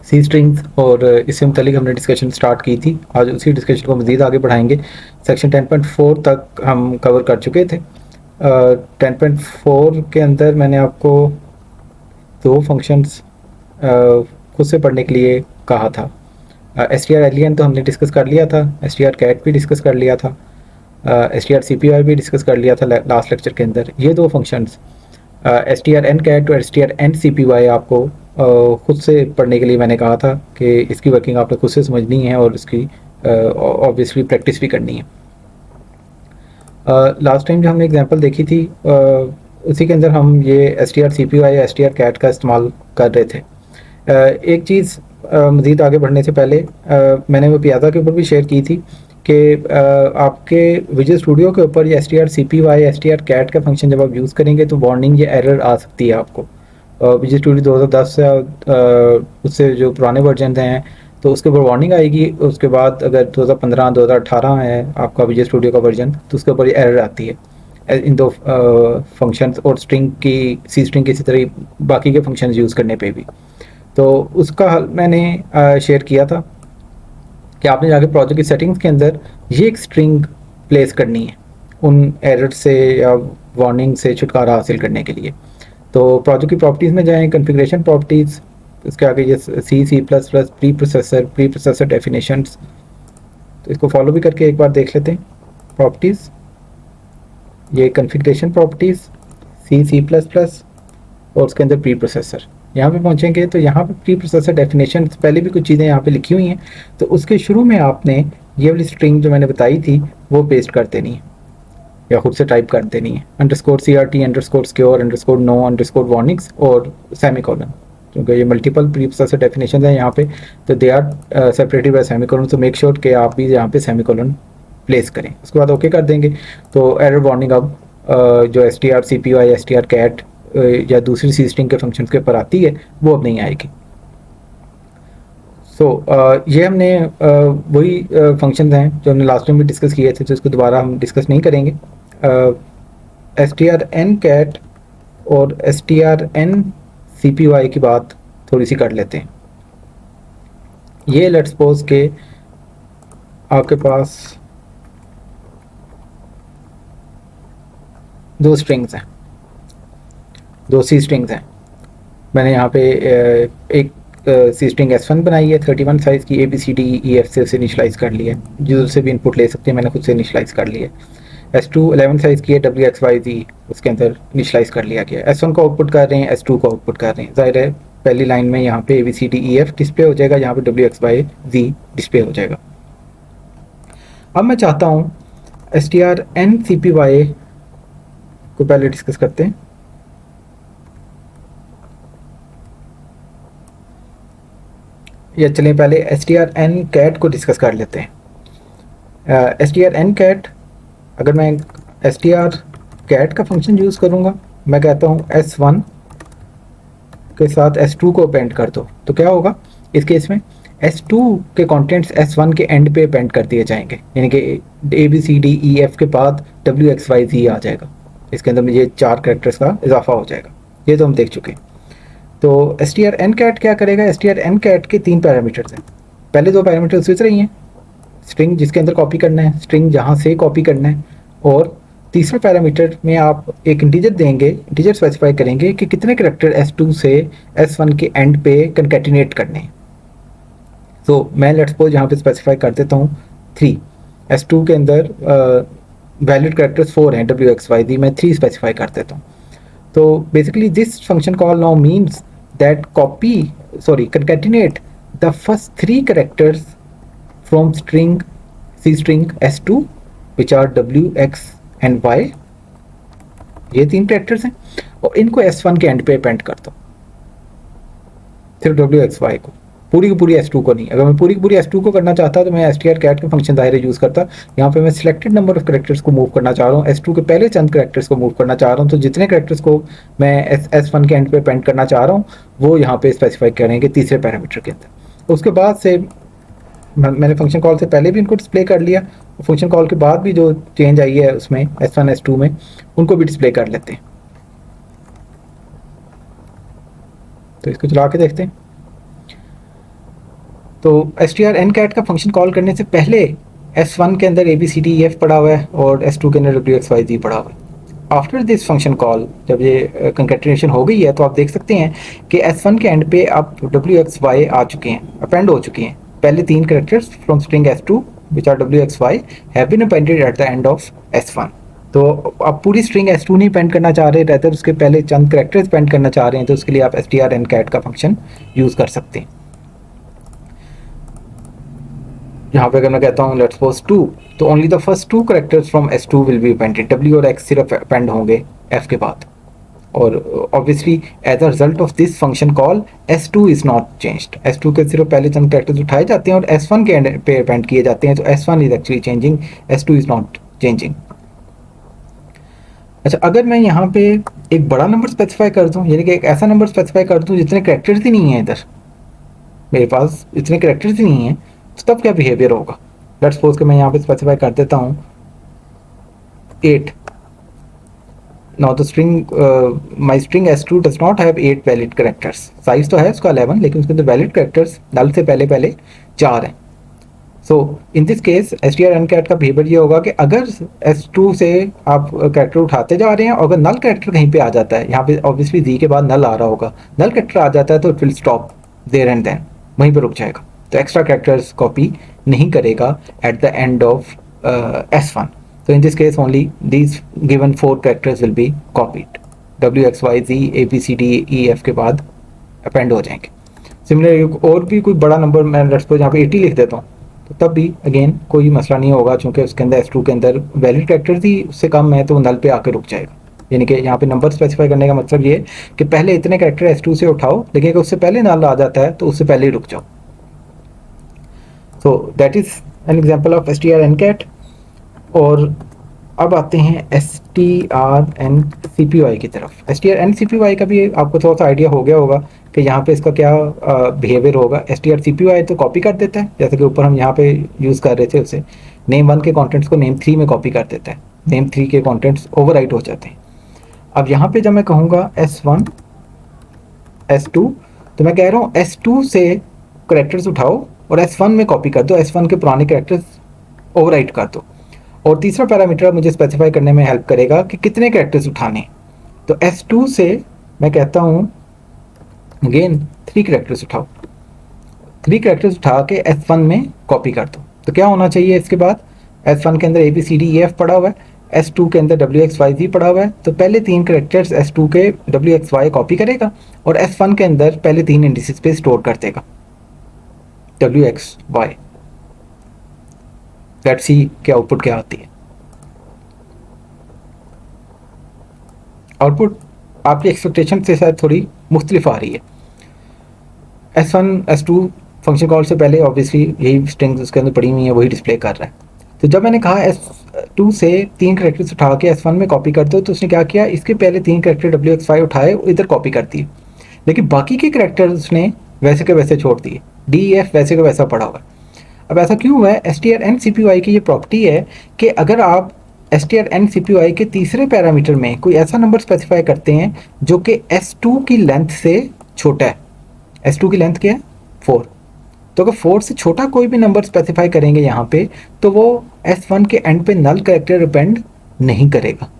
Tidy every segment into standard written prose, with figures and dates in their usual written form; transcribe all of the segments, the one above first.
सी strings, और इससे मुतालिक हमने डिस्कशन स्टार्ट की थी। आज उसी डिस्कशन को मज़ीद आगे बढ़ाएंगे। सेक्शन 10.4 तक हम कवर कर चुके थे। 10.4 के अंदर मैंने आपको दो फंक्शंस खुद से पढ़ने के लिए कहा था। एस टी आर एलियन तो हमने डिस्कस कर लिया था, एस टी आर कैट भी डिस्कस कर लिया था, S T R C P Y भी डिस्कस कर लिया था लास्ट लेक्चर के अंदर। ये दो functions S T R N cat और S T R N C P Y आपको खुद से पढ़ने के लिए मैंने कहा था कि इसकी वर्किंग आपने खुद से समझनी है और इसकी ऑब्वियसली प्रैक्टिस भी करनी है। लास्ट टाइम जो हमने एग्जांपल देखी थी उसी के अंदर हम ये S T R C P Y S T R cat का इस्तेमाल कर रहे थे। एक चीज़ मज़ीद आगे बढ़ने से पहले मैंने वो पियाज़ा के ऊपर भी शेयर की थी कि आपके विजुअल स्टूडियो के ऊपर ये S T R C P Y S T R cat का फंक्शन जब आप यूज़ करेंगे तो वार्निंग या एरर आ सकती है आपको। विजुअल स्टूडियो 2010 से उससे जो पुराने वर्जन हैं तो उसके ऊपर वार्निंग आएगी। उसके बाद अगर 2015 2018 है आपका विजुअल स्टूडियो का वर्जन तो उसके ऊपर ये एरर आती है इन दो फंक्शंस और स्ट्रिंग की सी स्ट्रिंग की इसी तरह बाकी के फंक्शंस यूज़ करने पे भी। तो उसका हल मैंने शेयर किया था कि आपने जाके प्रोजेक्ट की सेटिंग्स के अंदर ये एक स्ट्रिंग प्लेस करनी है उन एरर से या वार्निंग से छुटकारा हासिल करने के लिए। तो प्रोजेक्ट की प्रॉपर्टीज़ में जाएं, कॉन्फ़िगरेशन प्रॉपर्टीज़, इसके आगे ये C plus plus preprocessor definitions. तो इसको फॉलो भी करके एक बार देख लेते हैं। प्रॉपर्टीज़, ये configuration properties, C plus plus और उसके अंदर प्री प्रोसेसर। यहाँ पे पहुँचेंगे तो यहाँ पे प्री प्रोसेसर डेफिनेशन पहले भी कुछ चीज़ें यहाँ पे लिखी हुई हैं, तो उसके शुरू में आपने ये वाली स्ट्रिंग जो मैंने बताई थी वो पेस्ट कर देनी है या खुद से टाइप कर देनी है। Underscore C R T underscore secure underscore no underscore warnings और सेमीकोलन, क्योंकि ये मल्टीपल प्री प्रोसेसर डेफिनेशन है यहाँ पे, तो they are separated by semicolon. तो मेक श्योर कि आप भी यहाँ पे सेमीकोलन प्लेस करें। उसके बाद ओके कर देंगे तो एरर वार्निंग अब जो S T R C P Y S T R cat या दूसरी सी स्ट्रिंग के फंक्शंस के ऊपर आती है वो अब नहीं आएगी। ये हमने वही फंक्शंस हैं जो हमने लास्ट टाइम भी डिस्कस किए थे, तो इसको दोबारा हम डिस्कस नहीं करेंगे। S T R N cat और S T R N C P Y की बात थोड़ी सी कर लेते हैं। ये लेट्स सपोज के आपके पास दो स्ट्रिंग्स हैं, दो सी स्ट्रिंग्स हैं। मैंने यहाँ पे एक सी स्ट्रिंग S1 बनाई है 31 साइज़ की, A B C D E F से उसे इनिशलाइज़ कर लिया है, यूज़र से भी इनपुट ले सकते हैं, मैंने खुद से इनिशलाइज़ कर लिया है। S2 11 साइज़ की है, डब्ल्यू एक्स वाई जी उसके अंदर इनिशलाइज़ कर लिया गया है। S1 को आउटपुट कर रहे हैं, S2 को आउटपुट कर रहे हैं। ज़ाहिर है पहली लाइन में यहाँ पे A B C D E F display हो जाएगा, यहाँ पे W X Y Z display हो जाएगा। अब मैं चाहता हूँ S T R N C P Y को पहले डिस्कस करते हैं। या चलें पहले S T R N cat को डिस्कस कर लेते हैं। S T R N cat, अगर मैं एस टी आर कैट का फंक्शन यूज़ करूँगा, मैं कहता हूँ S1 के साथ S2 को अपेंड कर दो, तो क्या होगा इस केस में S2 के कंटेंट्स S1 के एंड पे अपेंड कर दिए जाएंगे, यानी कि A B C D E F के बाद डब्ल्यू एक्स वाई जी आ जाएगा। इसके अंदर मुझे 4 कैरेक्टर्स का इजाफा हो जाएगा। ये तो हम देख चुके हैं। तो S T R N cat क्या करेगा, S T R N cat के 3 पैरामीटर्स हैं। पहले 2 पैरामीटर्स स्विच रही हैं, स्ट्रिंग जिसके अंदर कॉपी करना है, स्ट्रिंग जहाँ से कॉपी करना है, और तीसरे पैरामीटर में आप एक इंटीजर देंगे, इंटीजर स्पेसिफाई करेंगे कि कितने कैरेक्टर S2 से S1 के एंड पे कंकैटिनेट करने हैं। तो मैं लेट्स सपोज यहाँ पे स्पेसिफाई कर देता हूँ 3। S2 के अंदर वैलिड कैरेक्टर्स 4 हैं, डब्ल्यू एक्स वाई दी मैं 3 स्पेसिफाई कर देता हूँ। तो basically this function call now means that concatenate the first 3 characters from C string S2 which are W, X and Y। ये 3 कैरेक्टर्स हैं और इनको S1 के एंड पे अपेंड कर दो, सिर्फ W, X, Y को, पूरी की पूरी S2 को नहीं। अगर मैं पूरी की पूरी S2 को करना चाहता तो मैं str cat के फंक्शन दायरे यूज़ करता। यहाँ पे मैं सिलेक्टेड नंबर ऑफ कैरेक्टर्स को मूव करना चाह रहा हूँ, S2 के पहले चंद कैरेक्टर्स को मूव करना चाह रहा हूँ, तो जितने कैरेक्टर्स को मैं S1 के एंड पे अपेंड करना चाह रहा हूँ वो यहाँ पे स्पेसिफाई करेंगे तीसरे पैरामीटर के अंदर। उसके बाद से मैंने फंक्शन कॉल से पहले भी इनको डिस्प्ले कर लिया, फंक्शन कॉल के बाद भी जो चेंज आई है उसमें S1 S2 में उनको भी डिस्प्ले कर लेते हैं। तो इसको चला के देखते हैं। तो str_n_cat का फंक्शन कॉल करने से पहले s1 के अंदर ABCDEF पड़ा हुआ है और s2 के अंदर WXYZ पड़ा हुआ है। आफ्टर दिस फंक्शन कॉल जब ये कंकेटिनेशन हो गई है तो आप देख सकते हैं कि S1 के एंड पे अब WXY आ चुके हैं, अपेंड हो चुके हैं। पहले 3 characters from string S2 which are WXY have been appended at the end of S1। तो आप पूरी स्ट्रिंग S2 नहीं पेंड करना चाह रहे, रहते उसके पहले चंद कैरेक्टर्स पेंड करना चाह रहे हैं, तो उसके लिए आप str_n_cat का फंक्शन यूज़ कर सकते हैं। यहाँ पे अगर मैं कहता हूँ लेट्स सपोज 2, तो only the first 2 characters from S2 will be appended, W और X सिर्फ अपेंड होंगे F के बाद। और obviously as a result of this function call S2 is not changed, S2 के सिर्फ पहले चंद कैरेक्टर्स उठाए जाते हैं और S1 के एंड पे अपेंड किए जाते हैं, तो S1 is actually changing, S2 is not changing. अच्छा, अगर मैं यहाँ पे एक बड़ा नंबर स्पेसिफाई कर दूँ, यानी कि एक ऐसा नंबर स्पेसिफाई कर दूँ जितने कैरेक्टर्स ही नहीं है, इधर मेरे पास इतने कैरेक्टर्स ही नहीं है, तो तब क्या बिहेवियर होगा। लेट्स सपोज कि मैं यहाँ पे स्पेसिफाई कर देता हूँ 8। Now the string my string S2 does not have 8 valid characters, size तो है उसका 11, लेकिन उसके अंदर वैलिड कैरेक्टर्स नल से पहले पहले 4 हैं। सो इन दिस केस str_n_cat का बिहेवियर ये होगा कि अगर S2 से आप कैरेक्टर उठाते जा रहे हैं और अगर नल कैरेक्टर कहीं पे आ जाता है, यहाँ पे ऑब्वियसली जी के बाद नल आ रहा होगा, नल कैरेक्टर आ जाता है तो it will stop there and then, वहीं पर रुक जाएगा, तो एक्स्ट्रा कैरेक्टर्स कॉपी नहीं करेगा eight the end of S1। So in this case only these given 4 characters will be copied, WXYZ ABCDEF के बाद अपेंड हो जाएंगे। सिमिलरली और भी कोई बड़ा नंबर मैं लेट्स सपोज यहाँ पे 80 लिख देता हूँ, तो तब भी अगेन कोई मसला नहीं होगा, क्योंकि उसके अंदर S2 के अंदर वैलिड कैरेक्टर्स ही उससे कम है, तो वो नल पे आके रुक जाएगा। यानी कि यहाँ पे नंबर स्पेसिफाई करने का मतलब ये कि पहले इतने कैरेक्टर S2 से उठाओ, लेकिन अगर उससे पहले नल आ जाता है तो उससे पहले ही रुक जाओ। So that is an example of str_n_cat। और अब आते हैं str_n_cpy की तरफ। str_n_cpy का भी आपको थोड़ा सा आइडिया हो गया होगा कि यहाँ पे इसका क्या बिहेवियर होगा। str_cpy तो कॉपी कर देता है, जैसे कि ऊपर हम यहाँ पे यूज़ कर रहे थे, उसे नेम 1 के कंटेंट्स को नेम 3 में कॉपी कर देता है, नेम 3 के कंटेंट्स ओवरराइट हो जाते हैं। अब यहाँ पे जब मैं कहूँगा S1 S2, तो मैं कह रहा हूँ S2 से करेक्टर्स उठाओ और S1 में कॉपी कर दो, S1 के पुराने करेक्टर्स ओवरराइट कर दो। और तीसरा पैरामीटर मुझे स्पेसिफाई करने में हेल्प करेगा कि कितने कैरेक्टर्स उठाने। तो S2 से मैं कहता हूँ अगेन 3 कैरेक्टर्स उठाओ, 3 कैरेक्टर्स उठा के S1 में कॉपी कर दो। तो क्या होना चाहिए इसके बाद, S1 के अंदर ABCDEF पड़ा हुआ है, S2 के अंदर WXYZ पड़ा हुआ है, तो पहले 3 कैरेक्टर्स S2 के WXY कॉपी करेगा और S1 के अंदर पहले 3 इंडिसेस पे स्टोर कर देगा WXY। लेट्स सी कि आउटपुट क्या आती है। आउटपुट आपकी एक्सपेक्टेशन से शायद थोड़ी मुख्तलिफ आ रही है। S1 S2 फंक्शन कॉल से पहले ऑब्वियसली यही स्ट्रिंग्स उसके अंदर पड़ी हुई है, वही डिस्प्ले कर रहा है। तो जब मैंने कहा S2 से 3 कैरेक्टर्स उठा के S1 में कॉपी कर दो, तो उसने क्या किया, इसके पहले 3 कैरेक्टर WXY उठाए इधर कॉपी कर दिए, लेकिन बाकी के कैरेक्टर्स उसने वैसे के वैसे छोड़ दिए, DEF वैसे का वैसा पड़ा हुआ है। अब ऐसा क्यों हुआ है, str_n_cpy की ये प्रॉपर्टी है कि अगर आप str_n_cpy के तीसरे पैरामीटर में कोई ऐसा नंबर स्पेसिफाई करते हैं जो कि S2 की लेंथ से छोटा है, S2 की लेंथ क्या है 4, तो अगर 4 से छोटा कोई भी नंबर स्पेसिफाई करेंगे यहाँ पे, तो वो S1 के एंड पे नल कैरेक्टर डिपेंड नहीं करेगा।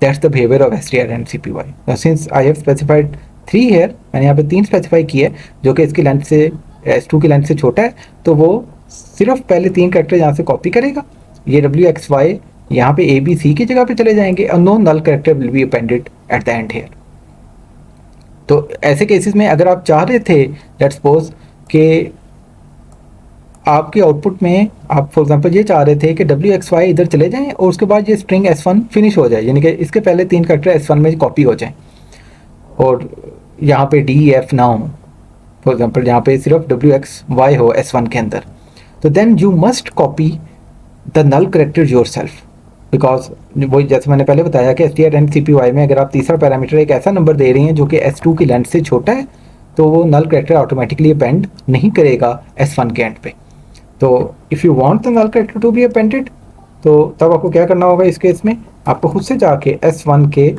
That's the behaviour of str_n_cpy। Now since I have specified 3 here, मैंने यहाँ पे 3 स्पेसिफाई किए जो कि इसकी लेंथ से S2 की लेंथ से छोटा है, तो वो सिर्फ पहले 3 कैरेक्टर यहाँ से कॉपी करेगा, ये WXY यहाँ पे ABC की जगह पे चले जाएंगे और no null character will be appended at the end here. तो ऐसे केसेस में अगर आप चाह रहे थे लेट्स सपोज कि आपके आउटपुट में आप फॉर एग्जांपल ये चाह रहे थे कि WXY इधर चले जाएं और उसके बाद ये स्ट्रिंग S1 फिनिश हो जाए, यानी कि इसके पहले 3 कैरेक्टर S1 में कॉपी हो जाएं और यहाँ पे DEF ना हो, फॉर एग्जांपल यहाँ पे सिर्फ WXY हो S1 के अंदर, तो then you must copy the null character yourself, because वही जैसे मैंने पहले बताया कि str_n_cpy में अगर आप तीसरा पैरामीटर एक ऐसा नंबर दे रही हैं जो कि S2 की लेंथ से छोटा है, तो वो नल कैरेक्टर ऑटोमेटिकली अपेंड नहीं करेगा S1 के एंड पे। तो if you want the null character to be appended, तो तब आपको क्या करना होगा, इस केस में आपको खुद से जाके S1 के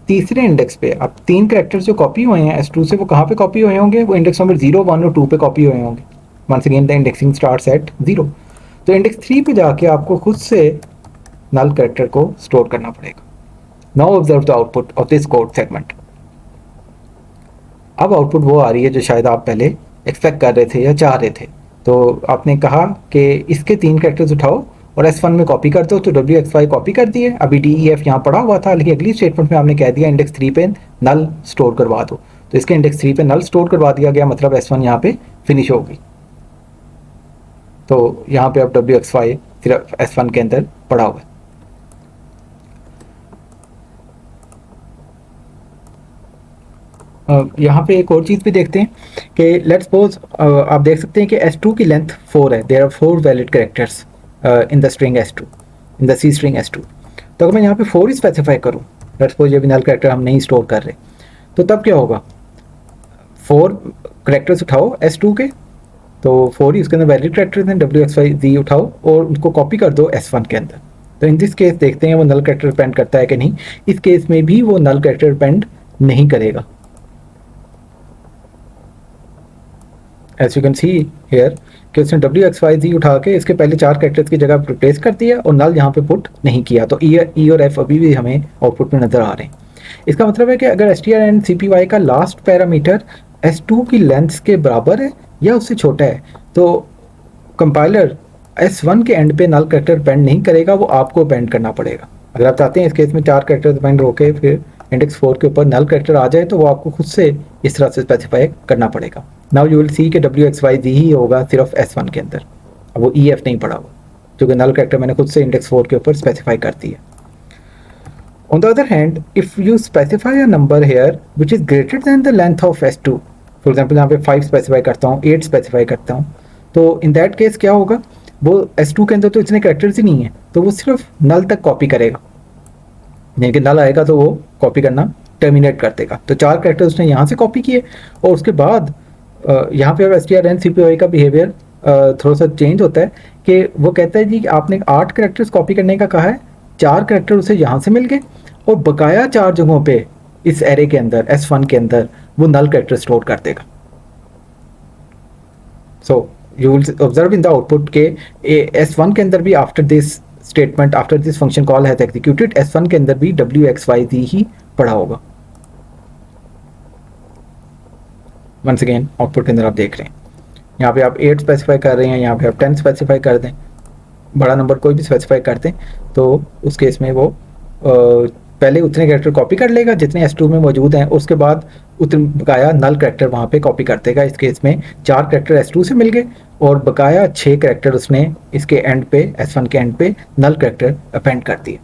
तीसरे इंडेक्स पे आप 3 कैरेक्टर्स जो कॉपी हुए हैं S2 से, वो कहाँ पे कॉपी हुए होंगे, वो इंडेक्स नंबर 0, 1 और 2 पे कॉपी हुए होंगे। Once again the indexing starts at 0। तो इंडेक्स 3 पे जाके आपको खुद से नल कैरेक्टर को स्टोर करना पड़ेगा। Now observe the output of this code segment. अब आउटपुट वो आ रही है जो शायद आप पहले एक्सपेक्ट कर रहे थे या चाह रहे थे। तो आपने कहा कि इसके 3 कैरेक्टर्स उठाओ और S1 में कॉपी कर दो, तो WXY कॉपी कर दिए। अभी DEF यहाँ पड़ा हुआ था, लेकिन अगली स्टेटमेंट में आपने कह दिया इंडेक्स 3 पे नल स्टोर करवा दो। तो इसके इंडेक्स 3 पे नल स्टोर करवा दिया गया, मतलब S1 यहाँ पे फिनिश हो गई। तो यहाँ पे अब WXY सिर्फ S1 के अंदर पड़ा हुआ है। यहाँ पे एक और चीज़ भी देखते हैं कि लेट्स सपोज आप देख सकते हैं कि S2 की लेंथ 4 है। There are 4 valid characters in the string S2, in the C string S2। तो अगर मैं यहाँ पे 4 ही स्पेसिफाई करूँ, लेट्स सपोज ये भी नल कैरेक्टर हम नहीं स्टोर कर रहे, तो तब क्या होगा? 4 कैरेक्टर्स उठाओ S2 के, तो 4 ही उसके अंदर वैलिड कैरेक्टर्स हैं, WXYZ उठाओ और उनको कॉपी कर दो S1 के अंदर। तो इन दिस केस देखते हैं वो नल कैरेक्टर डिपेंड करता है कि नहीं। इस केस में भी वो नल कैरेक्टर डिपेंड नहीं करेगा। As you can see here कि उसने WXYZ उठा के इसके पहले 4 कैरेक्टर्स की जगह रिप्लेस कर दिया और नल यहाँ पे पुट नहीं किया। तो E और F अभी भी हमें आउटपुट में नज़र आ रहे हैं। इसका मतलब है कि अगर strncpy का लास्ट पैरामीटर S2 की लेंथ के बराबर है या उससे छोटा है, तो कंपाइलर S1 के एंड पे नल कैरेक्टर डिपेंड नहीं करेगा, वो आपको डिपेंड करना पड़ेगा। अगर आप चाहते हैं इस केस में 4 कैरेक्टर डिपेंड होकर फिर इंडेक्स 4 के ऊपर नल कैरेक्टर आ जाए, तो वो आपको खुद से इस तरह से स्पेसिफाई करना पड़ेगा। नाउ यू विल सी कि WXYZ ही होगा सिर्फ S1 के अंदर, अब वो EF नहीं पड़ा हुआ, क्योंकि नल कैरेक्टर मैंने खुद से इंडेक्स 4 के ऊपर स्पेसिफाई कर दिया। On the other hand, if you specify a number here which is greater than the length of S2, for example यहाँ पे 5 स्पेसिफाई करता हूँ, 8 स्पेसिफाई करता हूँ, तो इन दैट केस क्या होगा? वो S2 के अंदर तो इतने कैरेक्टर्स ही नहीं है, तो वो सिर्फ नल तक कॉपी करेगा। यानी कि नल आएगा तो वो कॉपी करना टर्मिनेट कर देगा। तो 4 कैरेक्टर उसने यहाँ से कॉपी किए और उसके बाद यहाँ पे strncpy का बिहेवियर थोड़ा सा चेंज होता है कि वो कहता है जी कि आपने 8 कैरेक्टर्स कॉपी करने का कहा है, 4 कैरेक्टर उसे यहाँ से मिल गए और बकाया 4 जगहों पे इस एरे के अंदर S1 के अंदर वो नल कैरेक्टर स्टोर कर देगा। So you will observe in the output के S1 के अंदर भी after this statement, after this function call has executed, S1 के अंदर भी WXYZ ही पड़ा होगा। वंस अगेन आउटपुट के अंदर आप देख रहे हैं, यहाँ पे आप 8 स्पेसिफाई कर रहे हैं, यहाँ पे आप 10 स्पेसिफाई कर दें, बड़ा नंबर कोई भी स्पेसिफाई कर दें, तो उस केस में वो पहले उतने कैरेक्टर कॉपी कर लेगा जितने S2 में मौजूद हैं, उसके बाद उतने बकाया नल कैरेक्टर वहाँ पे कॉपी कर देगा। इस केस में 4 कैरेक्टर S2 से मिल गए और बकाया 6 कैरेक्टर उसने इसके एंड पे, S1 के एंड पे नल कैरेक्टर अपेंड कर दिए।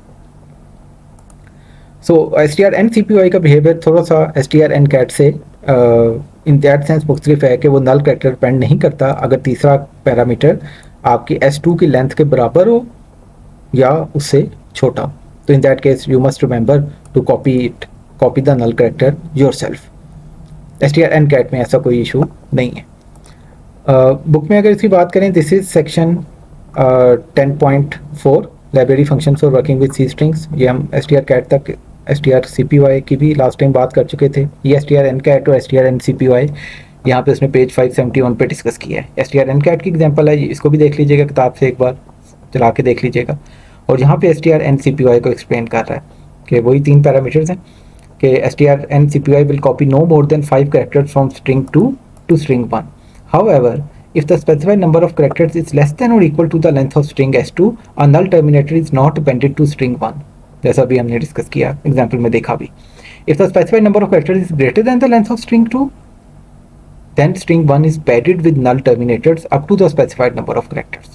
सो strncpy का बिहेवियर थोड़ा सा strncat से इन दैट सेंस मुख्तलिफ है कि वो नल कैरेक्टर डिपेंड नहीं करता अगर तीसरा पैरामीटर आपकी S2 की लेंथ के बराबर हो या उससे छोटा हो। तो in that case you must remember to copy the null character yourself. strncat में ऐसा कोई इशू नहीं है। बुक में अगर इसकी बात करें, this is section 10.4 library function for working with C strings. ये हम strcat तक strcpy की भी लास्ट टाइम बात कर चुके थे। ये strncat और strncpy यहाँ पे उसने पेज 571 पे डिस्कस किया है। strncat की एग्जांपल है, इसको भी देख लीजिएगा किताब से, एक बार चला के देख लीजिएगा। और यहाँ पे strncpy को एक्सप्लेन कर रहा है कि वही 3 पैरामीटर्स हैं कि strncpy will copy no more than 5 characters from string 2 to string 1. However, if the specified number of characters is less than or equal to the length of string S2, a null terminator is not appended to string 1. जैसा भी हमने discuss किया, example में देखा भी। If the specified number of characters is greater than the length of string 2, then string 1 is padded with null terminators up to the specified number of characters.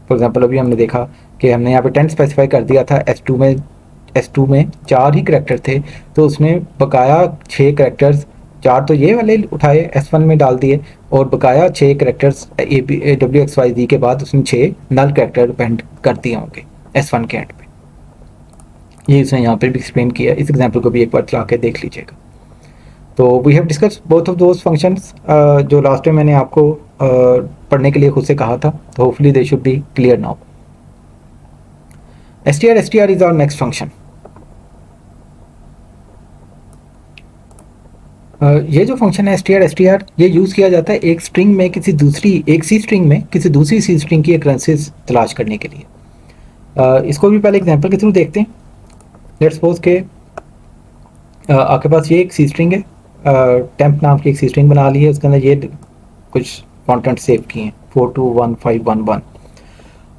For example, अभी हमने देखा कि हमने यहाँ पे 10 स्पेसिफाई कर दिया था, S2 में 4 ही करेक्टर थे, तो उसने बकाया 6 करेक्टर्स, 4 तो ये वाले उठाए S1 में डाल दिए और बकाया 6 करेक्टर्स WXYZ के बाद उसने 6 नल करेक्टर पेंड कर दिए होंगे S1 के एंड पे। ये उसने यहाँ पे भी एक्सप्लेन किया, इस एग्जाम्पल को भी एक बार चला के देख लीजिएगा। तो we have discuss both of those functions जो लास्ट टाइम मैंने आपको पढ़ने के लिए खुद से कहा था, तो hopefully they should be clear now. str is our next function. ये जो फंक्शन है str ये यूज़ किया जाता है एक स्ट्रिंग में एक सी स्ट्रिंग में किसी दूसरी सी स्ट्रिंग की occurrences तलाश करने के लिए। इसको भी पहले एग्जांपल के थ्रू देखते हैं। लेट्स सपोज के आपके पास ये एक सी स्ट्रिंग है, टेम्प नाम की एक सी स्ट्रिंग बना ली है, उसके अंदर ये कुछ कंटेंट सेव किए हैं 421511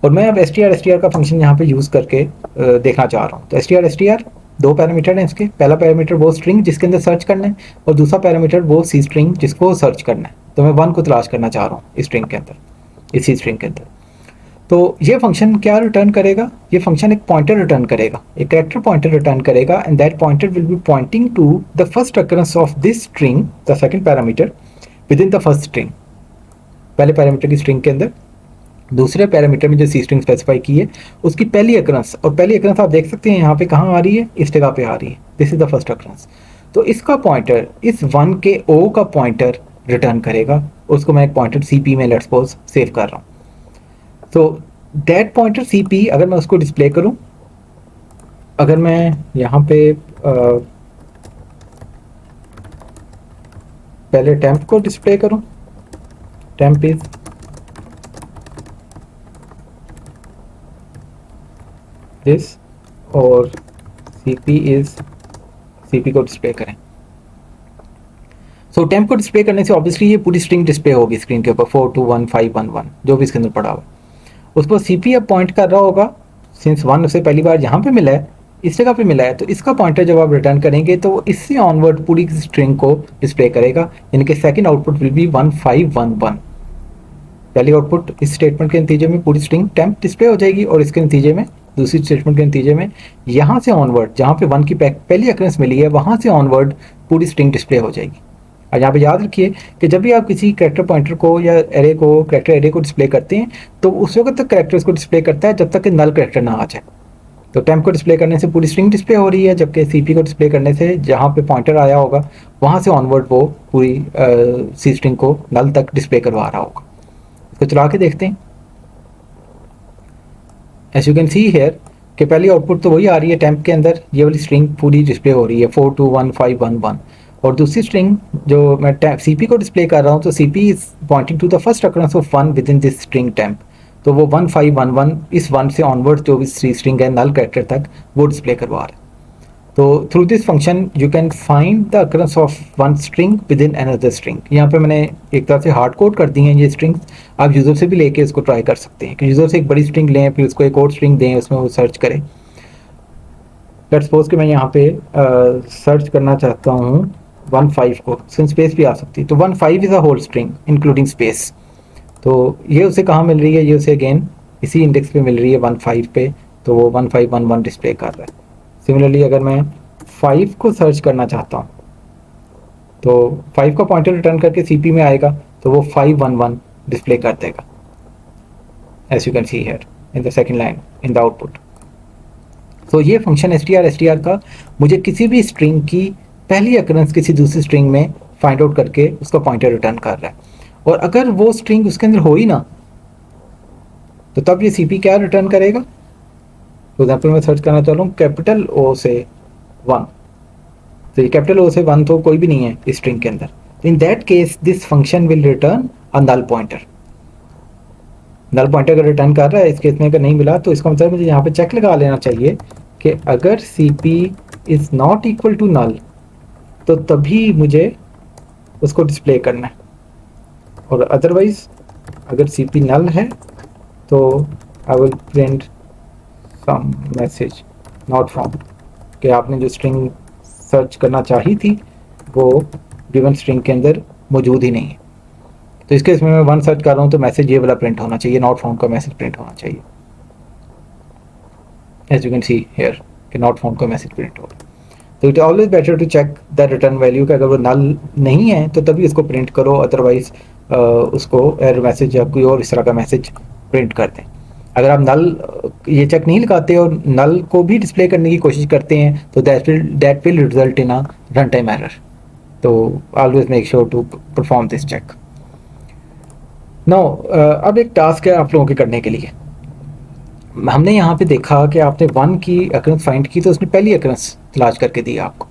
और मैं अब str का फंक्शन यहाँ पे यूज़ करके देखना चाह रहा हूँ। तो str दो पैरामीटर हैं इसके। पहला पैरामीटर वो स्ट्रिंग जिसके अंदर सर्च करना है और दूसरा पैरामीटर वो सी स्ट्रिंग जिसको सर्च करना है। तो मैं 1 को तलाश करना चाह रहा हूँ इस स्ट्रिंग के अंदर, इसी स्ट्रिंग के अंदर। तो ये फंक्शन क्या रिटर्न करेगा? ये फंक्शन एक पॉइंटर रिटर्न करेगा, एक कैरेक्टर पॉइंटर रिटर्न करेगा and that pointer will be pointing to the first occurrence of this string, the second parameter within the first string. पहले पैरामीटर की स्ट्रिंग के अंदर दूसरे पैरामीटर में जो सी स्ट्रिंग स्पेसिफाई की है उसकी पहली अकरेंस, और पहली अकरेंस आप देख सकते हैं यहाँ पे कहाँ आ रही है, इस जगह पे आ रही है। This is the first occurrence. तो इसका पॉइंटर, इस 1 के ओ का पॉइंटर रिटर्न करेगा। उसको मैं एक पॉइंटर CP में लेट्स सपोज सेव कर रहा हूँ। तो दैट पॉइंटर CP अगर मैं उसको डिस्प्ले करूँ, अगर मैं यहाँ पे पहले टेम्प को डिस्प्ले करूँ, टेम्प इज दिस और CP को डिस्प्ले करें। सो टेम्प को डिस्प्ले करने से ऑब्वियसली ये पूरी स्ट्रिंग डिस्प्ले होगी स्क्रीन के ऊपर 421511 जो भी इसके अंदर पड़ा हुआ। उस पर CP अब पॉइंट कर रहा होगा, सिंस 1 उसे पहली बार यहाँ पे मिला है, इस जगह पे मिला है, तो इसका पॉइंटर जब आप रिटर्न करेंगे तो इससे ऑनवर्ड पूरी स्ट्रिंग को डिस्प्ले करेगा, यानी कि सेकंड आउटपुट विल बी 1511। पहली आउटपुट इस स्टेटमेंट के नतीजे में पूरी स्ट्रिंग टेम्प डिस्प्ले हो जाएगी और इसके नतीजे में दूसरी स्टेटमेंट के नतीजे में यहाँ से ऑनवर्ड जहाँ पे 1 की पहली अकरेंस मिली है वहाँ से ऑनवर्ड पूरी स्ट्रिंग डिस्प्ले हो जाएगी। और यहाँ पे याद रखिए कि जब भी आप किसी कैरेक्टर पॉइंटर को या एरे को, कैरेक्टर एरे को डिस्प्ले करते हैं तो उस वक्त तक कैरेक्टर्स को डिस्प्ले करता है जब तक कि नल कैरेक्टर ना आ जाए। तो टेम्प को डिस्प्ले करने से पूरी स्ट्रिंग डिस्प्ले हो रही है, जबकि CP को डिस्प्ले करने से जहाँ पे पॉइंटर आया होगा वहाँ से ऑनवर्ड वो पूरी सी स्ट्रिंग को नल तक डिस्प्ले करवा रहा होगा। इसको चला के देखते हैं। As you can see here कि पहली आउटपुट तो वही आ रही है टेम्प के अंदर, ये वाली स्ट्रिंग पूरी डिस्प्ले हो रही है 421511 और दूसरी स्ट्रिंग जो मैं CP को डिस्प्ले कर रहा हूँ तो CP is pointing to the first occurrence of 1 within this string temp. तो वो 1511 इस 1 से ऑनवर्ड जो भी स्ट्रिंग है नल कैरेक्टर तक वो डिस्प्ले करवा रहा है। तो through this function you can find the occurrence of one string with in another string. यहाँ पे मैंने एक तरह से हार्ड कोड कर दी हैं ये स्ट्रिंग्स, आप यूज़र से भी लेके इसको ट्राई कर सकते हैं कि यूज़र से एक बड़ी स्ट्रिंग लें फिर उसको एक और स्ट्रिंग दें, उसमें वो सर्च करें। लेट्स सपोज कि मैं यहाँ पे सर्च करना चाहता हूँ 15 को, इसमें स्पेस भी आ सकती है, तो 15 is a whole string including space. तो ये उसे कहाँ मिल रही है, ये उसे अगेन इसी इंडेक्स पे मिल रही है 15 पे, तो वो 1511 डिस्प्ले कर रहा है। सिमिलरली अगर मैं 5 को सर्च करना चाहता हूँ तो 5 का पॉइंटर रिटर्न करके CP में आएगा तो वो 511 डिस्प्ले कर देगा, as you can see here in the second line in the output. तो ये फंक्शन str का मुझे किसी भी स्ट्रिंग की पहली अकरेंस किसी दूसरी स्ट्रिंग में फाइंड आउट करके उसका पॉइंटर रिटर्न कर रहा है, और अगर वो स्ट्रिंग उसके अंदर हो ही ना तो तब ये CP क्या रिटर्न करेगा। फॉर एग्जाम्पल मैं सर्च करना चाह रहा हूँ कैपिटल O से 1, तो ये कैपिटल O से 1 तो कोई भी नहीं है इस स्ट्रिंग के अंदर। In that case this function will return a null pointer. Null pointer अगर रिटर्न कर रहा है, इस केस में अगर नहीं मिला तो इसका मतलब मुझे यहाँ पे चेक लगा लेना चाहिए कि अगर CP is not equal to null तो तभी मुझे उसको डिस्प्ले करना है, और अदरवाइज अगर CP नल है तो I will print some message not found कि आपने जो स्ट्रिंग सर्च करना चाही थी वो गिवन स्ट्रिंग के अंदर मौजूद ही नहीं है। तो इसके इसमें मैं 1 सर्च कर रहा हूँ तो मैसेज ये वाला प्रिंट होना चाहिए, नॉट फाउंड का मैसेज प्रिंट होना चाहिए, as you can see here कि नॉट फाउंड का मैसेज प्रिंट होगा। तो it always better to check the return value कि अगर वो नल नहीं है तो तभी उसको प्रिंट करो, अदरवाइज उसको एरर मैसेज या कोई और इस तरह का मैसेज प्रिंट कर दें। अगर आप नल ये चेक नहीं लगाते और नल को भी डिस्प्ले करने की कोशिश करते हैं तो that will result in a run time error. तो always make sure to perform this check. Now अब एक टास्क है आप लोगों के करने के लिए। हमने यहाँ पे देखा कि आपने 1 की अकरेंस फाइंड की तो उसने पहली अकरेंस तलाश करके दी आपको,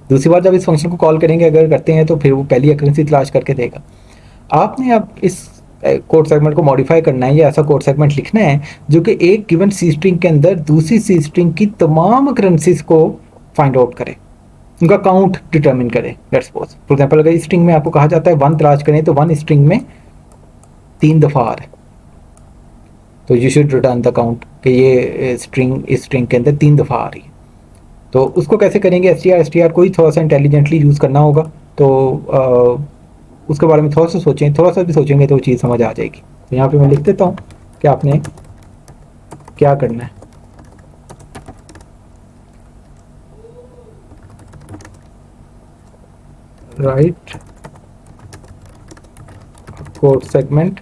दूसरी बार जब इस फंक्शन को कॉल करेंगे अगर करते हैं तो फिर वो पहली अक्रेंसी तलाश करके देगा। आपने अब इस कोड सेगमेंट को मॉडिफाई करना है या ऐसा कोड सेगमेंट लिखना है जो कि एक गिवन सी स्ट्रिंग के अंदर दूसरी सी स्ट्रिंग की तमाम अक्रेंसीज को फाइंड आउट करे, उनका काउंट डिटरमिन करे। लेट्स सपोज फॉर एग्जांपल अगर इस स्ट्रिंग में आपको कहा जाता है 1 तलाश करें तो 1 स्ट्रिंग में 3 दफ़ा आ रहा है, तो you should return the count कि ये स्ट्रिंग इस स्ट्रिंग के अंदर 3 दफ़ा आ रही है। तो उसको कैसे करेंगे, एस टी आर को ही थोड़ा सा इंटेलिजेंटली यूज़ करना होगा। तो उसके बारे में थोड़ा सा सोचें, थोड़ा सा भी सोचेंगे तो वो चीज़ समझ आ जाएगी। तो यहाँ पे मैं लिख देता हूँ कि आपने क्या करना है। Write code segment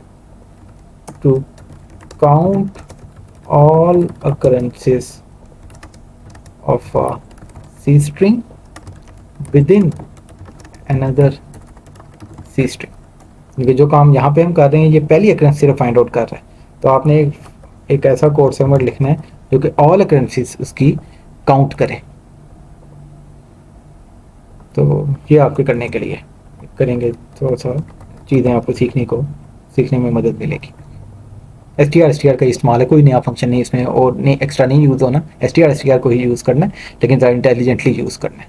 to count all occurrences of a C string within another C string। ये जो काम यहाँ पे हम कर रहे हैं ये पहली occurrence सिर्फ फाइंड आउट कर रहा है। तो आपने एक ऐसा कोड सेगमेंट लिखना है जो कि all occurrences उसकी काउंट करे। तो ये आपके करने के लिए करेंगे, थोड़ा सा चीज़ें आपको सीखने में मदद मिलेगी। एस टी आर का इस्तेमाल है, कोई नया फंक्शन नहीं इसमें और नहीं एक्स्ट्रा नहीं यूज़ होना। एस टी आर को ही यूज़ करना है, लेकिन ज़रा इंटेलिजेंटली यूज़ करना है,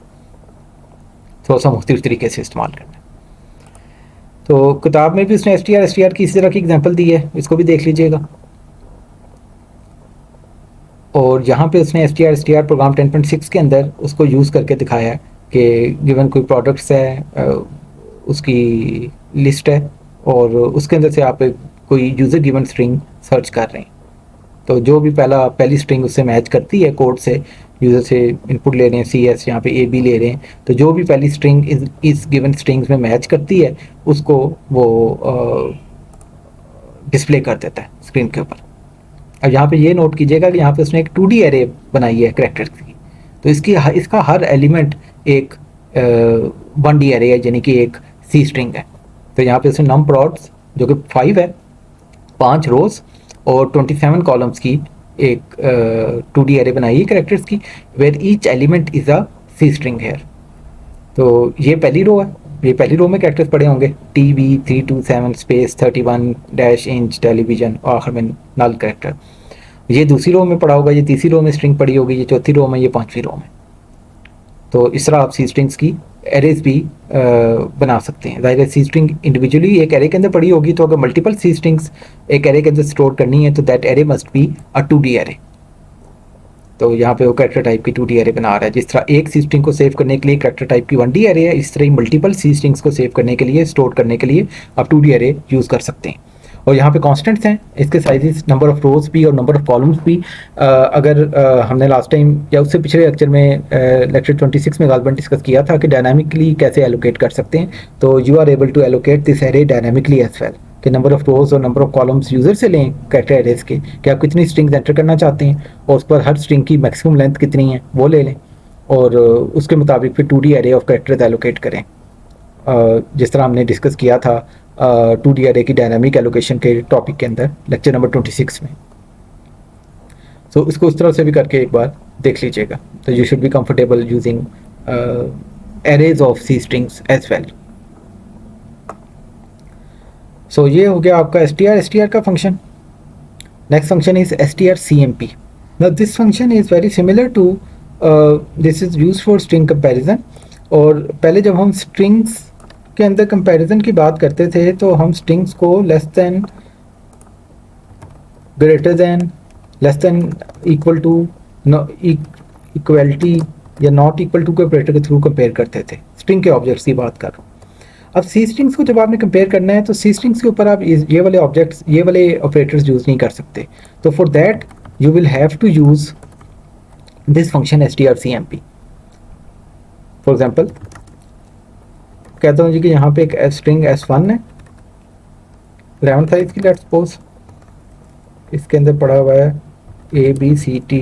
थोड़ा सा मुख्तलिफ तरीके से इस्तेमाल करना है। तो किताब में भी उसने एस टी आर की इसी तरह की एग्जांपल दी है, इसको भी देख लीजिएगा। और यहाँ पे उसने एस टी आर प्रोग्राम 10.6 के अंदर उसको यूज़ करके दिखाया है कि गिवन कोई प्रोडक्ट्स है, उसकी लिस्ट है और उसके अंदर से आप कोई यूज़र गिवन स्ट्रिंग सर्च कर रहे हैं। तो जो भी पहली स्ट्रिंग उससे मैच करती है कोड से, यूज़र से इनपुट ले रहे हैं सी एस, यहाँ पे ए बी ले रहे हैं, तो जो भी पहली स्ट्रिंग इस गिवन स्ट्रिंग्स में मैच करती है उसको वो डिस्प्ले कर देता है स्क्रीन के ऊपर। अब यहाँ पे ये नोट कीजिएगा कि यहाँ पे उसने एक 2D एरे बनाई है कैरेक्टर्स की, तो इसका हर एलिमेंट एक 1D एरे है, यानी कि एक सी स्ट्रिंग है। तो यहाँ पे उसने नम प्रोड्स जो कि 5 है, 5 रोज और 27 कॉलम्स की एक 2D एरे बनाई है कैरेक्टर्स की, where each element is a C string here. तो ये पहली रो है, ये पहली रो में कैरेक्टर्स पड़े होंगे TV 327 space 31 dash inch television और आखिर में नल कैरेक्टर। ये दूसरी रो में पड़ा होगा, ये तीसरी रो में स्ट्रिंग पड़ी होगी, ये चौथी रो में, ये पांचवी रो में। तो इस तरह आप सी स्ट्रिंग्स की एरेज भी बना सकते हैं। ज़ाहिर है सी स्ट्रिंग इंडिविजुअली एक एरे के अंदर पड़ी होगी, तो अगर मल्टीपल सी स्ट्रिंग्स एक एरे के अंदर स्टोर करनी है तो that array must be a 2D array. तो यहाँ पे वो कैरेक्टर टाइप की 2D एरे बना रहा है। जिस तरह एक सी स्ट्रिंग को सेव करने के लिए कैरेक्टर टाइप की 1D एरे है, इस तरह ही मल्टीपल सी स्ट्रिंग्स को सेव करने के लिए, स्टोर करने के लिए आप 2D एरे यूज़ कर सकते हैं। और यहाँ पे कांस्टेंट्स हैं, इसके साइजेस नंबर ऑफ रोज भी और नंबर ऑफ कॉलम्स भी। अगर हमने लास्ट टाइम या उससे पिछले लेक्चर में लेक्चर 26 में गालबन डिस्कस किया था कि डायनामिकली कैसे एलोकेट कर सकते हैं, तो you are able to allocate this array dynamically as well, कि नंबर ऑफ रोज और नंबर ऑफ कॉलम्स यूज़र से लें कैरेक्टर एरेज के, कि आप कितनी स्ट्रिंग्स एंटर करना चाहते हैं और उस पर हर स्ट्रिंग की मैक्सिमम लेंथ कितनी है वो ले लें और उसके मुताबिक फिर 2D array of characters allocate करें। जिस तरह हमने डिस्कस किया था 2D एरे की डायनामिक एलोकेशन के टॉपिक के अंदर लेक्चर नंबर 26 में। सो इसको इस तरह से भी करके एक बार देख लीजिएगा। तो you should be comfortable using arrays of C strings as well. So ये हो गया आपका एस टी आर का function. Next function is strcmp। Now this function is very similar to this is use for string comparison. और पहले जब हम strings के अंदर कंपैरिजन की बात करते थे तो हम स्ट्रिंग्स को less than, greater than, less than, equal to, equality या नॉट इक्वल टू के ऑपरेटर के थ्रू कंपेयर करते थे। स्ट्रिंग के ऑब्जेक्ट्स की बात कर रहा हूँ। अब सी स्ट्रिंग्स को जब आपने कंपेयर करना है तो सी स्ट्रिंग्स के ऊपर आप ये वाले ऑब्जेक्ट्स, ये वाले ऑपरेटर्स यूज़ नहीं कर सकते। तो for that you will have to use this function strcmp। For example कहता हूँ जी कि यहाँ पे एक स्ट्रिंग S1 है 11 साइज की, लेट्स सपोज इसके अंदर पड़ा हुआ है ABCD,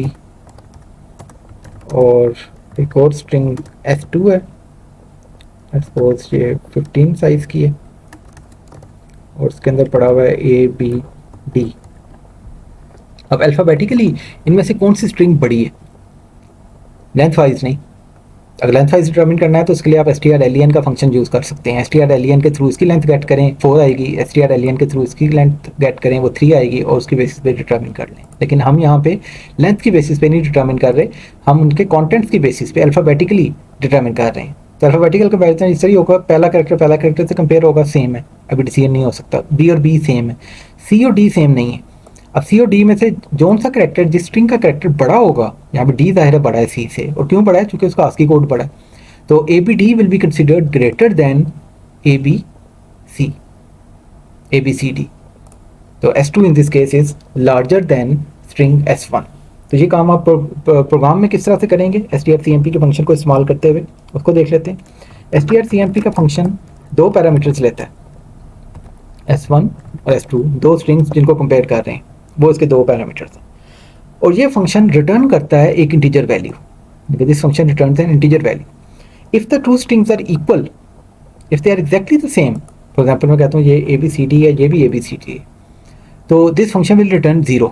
और एक और स्ट्रिंग S2 है, लेट्स सपोज ये 15 साइज की है और इसके अंदर पड़ा हुआ है ABD। अब अल्फ़ाबेटिकली इनमें से कौन सी स्ट्रिंग बड़ी है, लेंथ वाइज नहीं, अगर लेंथ वाइज डिटर्मिन करना है तो उसके लिए आप str_len का फंक्शन यूज़ कर सकते हैं। str_len के थ्रू इसकी लेंथ गेट करें 4 आएगी, str_len के थ्रू इसकी लेंथ गेट करें वो 3 आएगी और उसकी बेसिस पे डिटर्मिन कर लें। लेकिन हम यहाँ पे लेंथ की बेसिस पे नहीं डिटर्मिन कर रहे, हम उनके कॉन्टेंट्स की बेसिस पे अल्फ़ाबेटिकली डिटर्मिन कर रहे हैं। तो अल्फ़ाबेटिकल कंपेरिजन इस तरह होगा, पहला कैरेक्टर से कंपेयर होगा, सेम है, अभी डिसीजन नहीं हो सकता। बी और बी सेम है, सी और डी सेम नहीं है। अब सी और डी में से जोन सा कैरेक्टर, जिस स्ट्रिंग का कैरेक्टर बड़ा होगा, यहाँ पे डी जाहिर है बड़ा है सी से, और क्यों बड़ा है, क्योंकि उसका आस्की कोड बड़ा है, तो A B D will be considered greater than A B C, A B C D. तो S2 in this case is larger than string S1। तो ये काम आप प्रोग्राम में किस तरह से करेंगे, strcmp के फंक्शन को इस्तेमाल करते हुए, उसको देख लेते हैं। strcmp का फंक्शन दो पैरामीटर्स लेता है, S1 और S2, दो स्ट्रिंग्स जिनको कंपेयर कर रहे हैं, वो इसके दो पैरामीटर्स हैं। और ये फंक्शन रिटर्न करता है एक integer value. This function returns an integer value if the two strings are equal, if they are exactly the same. For example मैं कहता हूँ ये ABCD है, ये भी ABCD है, तो दिस फंक्शन विल रिटर्न 0।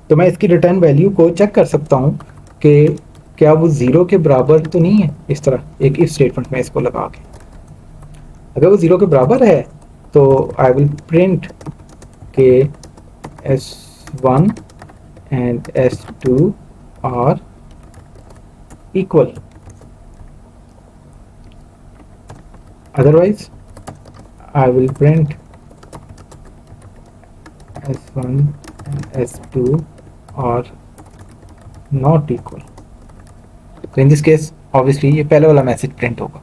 तो मैं इसकी रिटर्न वैल्यू को चेक कर सकता हूँ कि क्या वो 0 के बराबर तो नहीं है। इस तरह एक इफ स्टेटमेंट में इसको लगा के, अगर वो 0 के बराबर है तो आई विल प्रिंट के S1 and S2 are equal, otherwise I will print S1 and S2 are not equal। तो इन दिस केस ऑब्वियसली ये पहले वाला मैसेज प्रिंट होगा।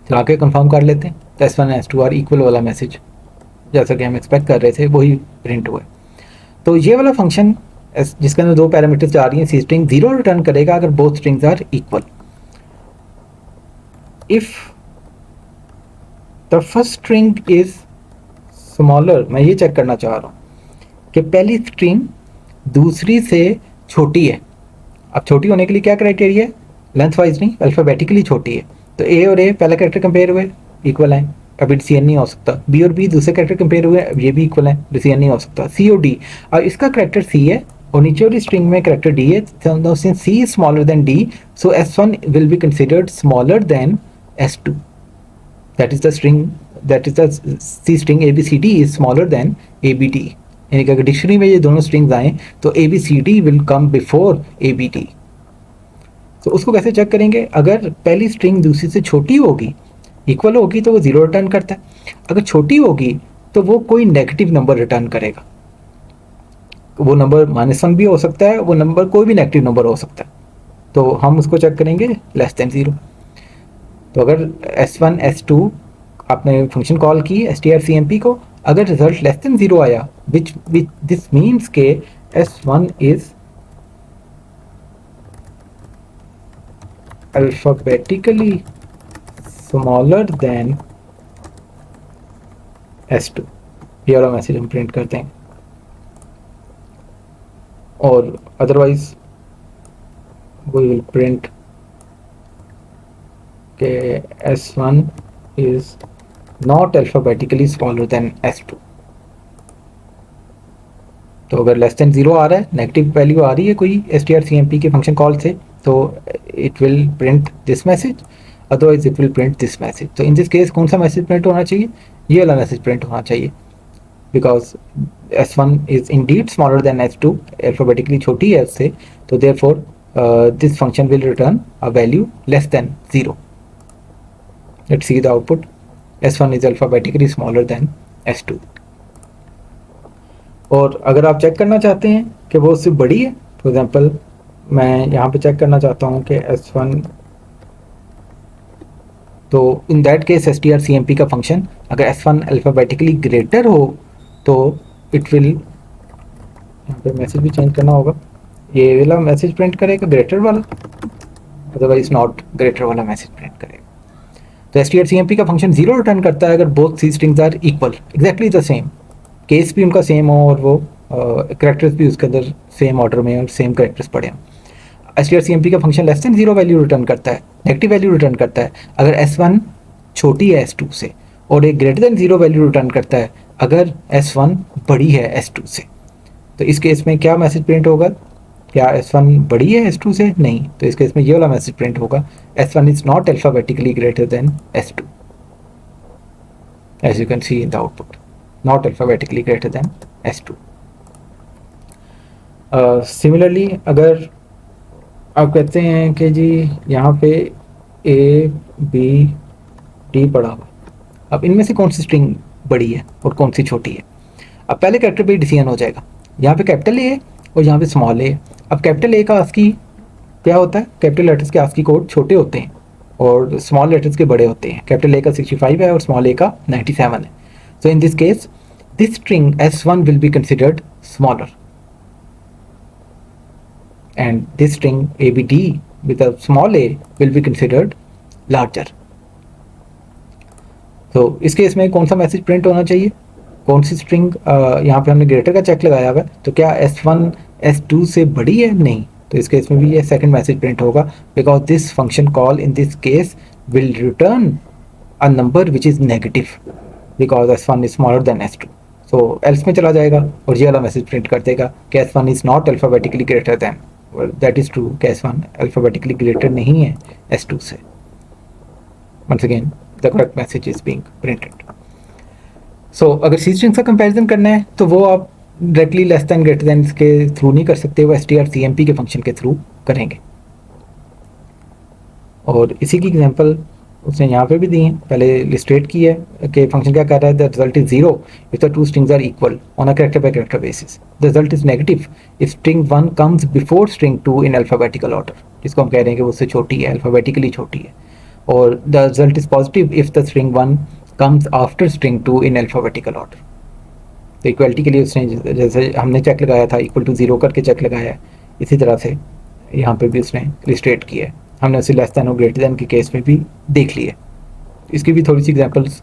तो आगे कंफर्म कर लेते हैं, तो S1 and S2 are equal वाला मैसेज जैसा कि हम एक्सपेक्ट कर रहे थे वही प्रिंट हुआ है। तो ये वाला फंक्शन जिसके अंदर दो पैरामीटर्स जा रही हैं, सी स्ट्रिंग 0 रिटर्न करेगा अगर both strings are equal. If the first string is smaller, मैं ये चेक करना चाह रहा हूँ कि पहली स्ट्रिंग दूसरी से छोटी है। अब छोटी होने के लिए क्या क्राइटेरिया है, लेंथ वाइज नहीं, अल्फ़ाबेटिकली छोटी है। तो ए और ए पहला कैरेक्टर कंपेयर हुए, इक्वल हैं, अभी डिसीजन नहीं हो सकता। बी और बी दूसरे कैरेक्टर कंपेयर हुए, अब ये भी इक्वल हैं, डिसीजन नहीं हो सकता। सी और डी, अब इसका कैरेक्टर सी है और नीचे वाली स्ट्रिंग में कैरेक्टर डी है, since C is smaller than D, so S1 will be considered smaller than S2। that is the string, that is the C string ABCD is smaller than ABD। यानी कि अगर dictionary में ये दोनों strings आए तो ABCD will come before ABD। तो उसको कैसे चेक करेंगे, अगर पहली स्ट्रिंग दूसरी से छोटी होगी, इक्वल होगी, तो वो 0 रिटर्न करता है। अगर छोटी होगी तो वो कोई नेगेटिव नंबर रिटर्न करेगा। वो नंबर -1 भी हो सकता है, वो नंबर कोई भी नेगेटिव नंबर हो सकता है। तो हम उसको चेक करेंगे लेस देन 0। तो अगर S1 S2 आपने फंक्शन कॉल की strcmp को, अगर रिजल्ट लेस देन 0 आया, विच दिस मीन्स के S1 is alphabetically smaller than S2। ये वाला मैसेज हम प्रिंट करते हैं। और अदरवाइज वी विल प्रिंट के S1 is not alphabetically smaller than S2। तो अगर लेस देन 0 आ रहा है, नेगेटिव वैल्यू आ रही है कोई strcmp के फंक्शन कॉल से, तो it will print this message, otherwise it will print this message. तो इन दिस केस कौन सा मैसेज प्रिंट होना चाहिए, ये वाला मैसेज प्रिंट होना चाहिए, because S1 is Indeed smaller than S2, alphabetically छोटी है उससे, तो therefore this function will return a value less than 0। Let's see the output, S1 is alphabetically smaller than S2। और अगर आप चेक करना चाहते हैं कि वो उससे बड़ी है, फॉर एग्जांपल मैं यहाँ पे चेक करना चाहता हूँ कि S1, तो इन दैट केस strcmp का फंक्शन अगर S1 अल्फाबेटिकली ग्रेटर हो तो इट विल, यहाँ पे मैसेज भी चेंज करना होगा, ये वाला मैसेज प्रिंट करेगा ग्रेटर वाला, अदरवाइज नॉट ग्रेटर वाला मैसेज प्रिंट करेगा। तो strcmp का फंक्शन 0 रिटर्न करता है अगर both C strings are equal, exactly the same, case भी उनका सेम हो और वो कैरेक्टर्स भी उसके अंदर सेम ऑर्डर में और सेम कैरेक्टर्स पड़े हों। strcmp का function less than 0 value return करता है, नेगेटिव वैल्यू रिटर्न करता है अगर S1 छोटी है S2 से, और एक ग्रेटर देन 0 वैल्यू रिटर्न करता है अगर S1 बड़ी है S2 से। तो इस केस में क्या मैसेज प्रिंट होगा क्या S1 बड़ी है S2 से? नहीं, तो इस केस में ये वाला मैसेज प्रिंट होगा, S1 is not alphabetically greater than S2, as you can see in the output, not alphabetically greater than S2। Similarly अगर आप कहते हैं कि जी यहाँ पे A B D पड़ा हुआ, अब इनमें से कौन सी स्ट्रिंग बड़ी है और कौन सी छोटी है? अब पहले कैरेक्टर पे डिसीजन हो जाएगा, यहाँ पे कैपिटल ए और यहाँ पे स्मॉल ए। अब कैपिटल ए का आस्की क्या होता है? कैपिटल लेटर्स के आस्की कोड छोटे होते हैं और स्मॉल लेटर्स के बड़े होते हैं। कैपिटल ए का 65 है और स्मॉल ए का 97 है। So in this case this string S1 will be considered smaller and this string ABD with a small a will be considered larger। तो इस केस में कौन सा मैसेज प्रिंट होना चाहिए? कौन सी स्ट्रिंग, यहाँ पे हमने ग्रेटर का चेक लगाया हुआ है, तो क्या S1 S2 से बड़ी है? नहीं, तो इस केस में भी ये सेकंड मैसेज प्रिंट होगा, because this function call in this case will return a number which is negative because S1 is smaller than S2। So else में चला जाएगा और ये वाला मैसेज प्रिंट कर देगा कि S1 is not alphabetically greater then, that is true कि S1 अल्फाबेटिकली ग्रेटर नहीं है S2 से। once again the correct message is being printed। so अगर सी स्ट्रिंग्स का कंपैरिजन करना है तो वो आप directly less than greater then के थ्रू नहीं कर सकते, वो strcmp के फंक्शन के थ्रू करेंगे। और इसी की एग्जांपल उसने यहाँ पे भी दी है, पहले इलस्ट्रेट की है कि फंक्शन क्या कर रहा है, the result is 0 if the two strings are equal on a character by character basis. The result is negative if string 1 comes before string 2 in alphabetical order, जिसको हम कह रहे हैं कि वो उससे छोटी है, अल्फाबेटिकली छोटी है। और the result is positive if the string 1 comes after string 2 in alphabetical order. तो इक्वलिटी के लिए उसने जैसे हमने चेक लगाया था इक्वल टू 0 करके चेक लगाया है, इसी तरह से यहाँ पे भी उसने इलस्ट्रेट किया है। हमने उसे लेस दैन और ग्रेटर दैन के केस में भी देख लिया है। इसकी भी थोड़ी सी एग्जांपल्स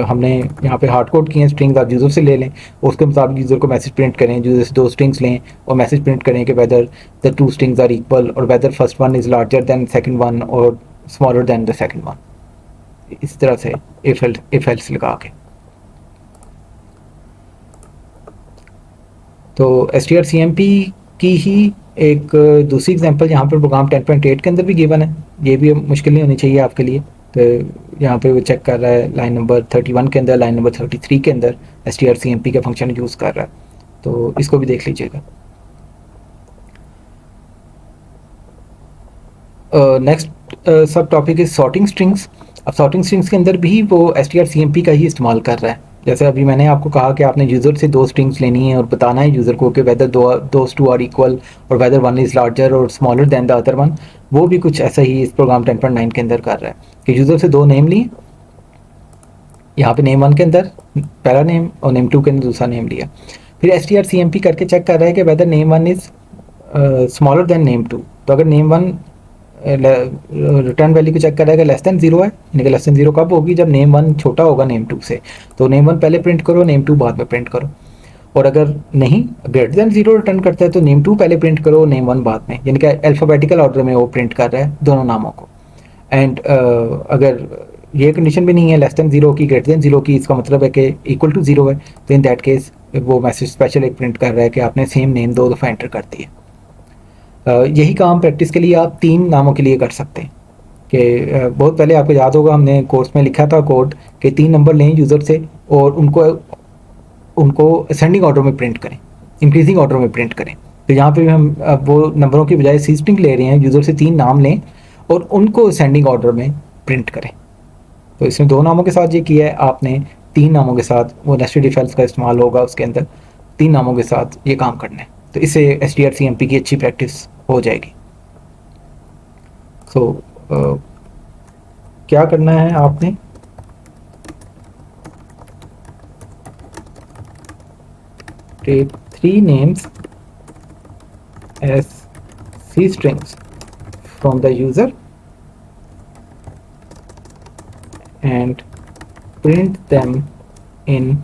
हमने यहाँ पे हार्ड कोड किए हैं। स्ट्रिंग्स आप यूज़र से ले लें, उसके मुताबिक यूज़र को मैसेज प्रिंट करें। यूज़र से 2 स्ट्रिंग्स लें और मैसेज प्रिंट करें कि whether the 2 strings are equal और whether first one is larger than second one और smaller than the second one. इस तरह से इफ एल्स लगा के। तो strcmp की ही एक दूसरी एग्जांपल यहाँ पर प्रोग्राम 10.8 के अंदर भी गिवन है। ये भी मुश्किल नहीं होनी चाहिए आपके लिए। तो यहाँ पे वो चेक कर रहा है लाइन नंबर 31 के अंदर, लाइन नंबर 33 के अंदर strcmp का फंक्शन यूज़ कर रहा है, तो इसको भी देख लीजिएगा। नेक्स्ट सब टॉपिक इज सॉर्टिंग स्ट्रिंग्स। अब सॉर्टिंग स्ट्रिंग्स के अंदर भी वो strcmp का ही इस्तेमाल कर रहा है। जैसे अभी मैंने आपको कहा कि आपने यूज़र से 2 स्ट्रिंग्स लेनी है और बताना है यूज़र को कि whether those two are equal और वेदर वन इज़ लार्जर और smaller than the other one. वो भी कुछ ऐसा ही इस प्रोग्राम 10.9 के अंदर कर रहा है कि यूज़र से 2 नेम लिए, यहाँ पे नेम 1 के अंदर पहला नेम और नेम 2 के अंदर दूसरा नेम लिया। फिर strcmp करके चेक कर रहा है कि whether name 1 is smaller than name 2। तो अगर नेम 1 रिटर्न वैल्यू को चेक करेगा लेस दैन 0 है, यानी कि लेस दैन 0 कब होगी? जब नेम 1 छोटा होगा नेम 2 से। तो नेम 1 पहले प्रिंट करो, नेम 2 बाद में प्रिंट करो। और अगर नहीं ग्रेटर दैन 0 रिटर्न करता है तो नेम 2 पहले प्रिंट करो, नेम 1 बाद में, यानी कि अल्फ़ाबेटिकल ऑर्डर में वो प्रिंट कर रहा है दोनों नामों को। एंड अगर ये कंडीशन भी नहीं है लेस दैन 0 की, ग्रेटर दैन 0 की, इसका मतलब है कि इक्वल टू 0 है, तो इन दैट केस वो मैसेज स्पेशल एक प्रिंट कर रहा है कि आपने सेम नेम 2 दफ़ा एंटर कर दिया। यही काम प्रैक्टिस के लिए आप 3 नामों के लिए कर सकते हैं कि बहुत पहले आपको याद होगा हमने कोर्स में लिखा था कोड कि 3 नंबर लें यूज़र से और उनको असेंडिंग ऑर्डर में प्रिंट करें, इंक्रीजिंग ऑर्डर में प्रिंट करें। तो यहाँ पे भी हम वो नंबरों की बजाय सी स्ट्रिंग ले रहे हैं, यूज़र से 3 नाम लें और उनको असेंडिंग ऑर्डर में प्रिंट करें। तो इसमें 2 नामों के साथ ये किया है आपने, 3 नामों के साथ वो नेस्टेड इफ एल्स का इस्तेमाल होगा उसके अंदर, 3 नामों के साथ ये काम करना है। तो इससे strcmp की अच्छी प्रैक्टिस हो जाएगी। सो क्या करना है आपने, take 3 names as C strings from the user and print them in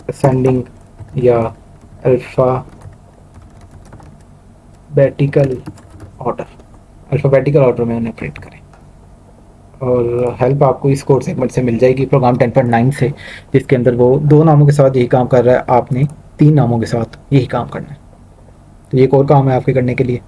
ascending या अल्फ़ाबेटिकल ऑर्डर में उन्हें प्रिंट करें। और हेल्प आपको इस कोर्स सेगमेंट से मिल जाएगी प्रोग्राम 10.9 से, जिसके अंदर वो 2 नामों के साथ यही काम कर रहा है। आपने 3 नामों के साथ यही काम करना है। तो ये एक और काम है आपके करने के लिए।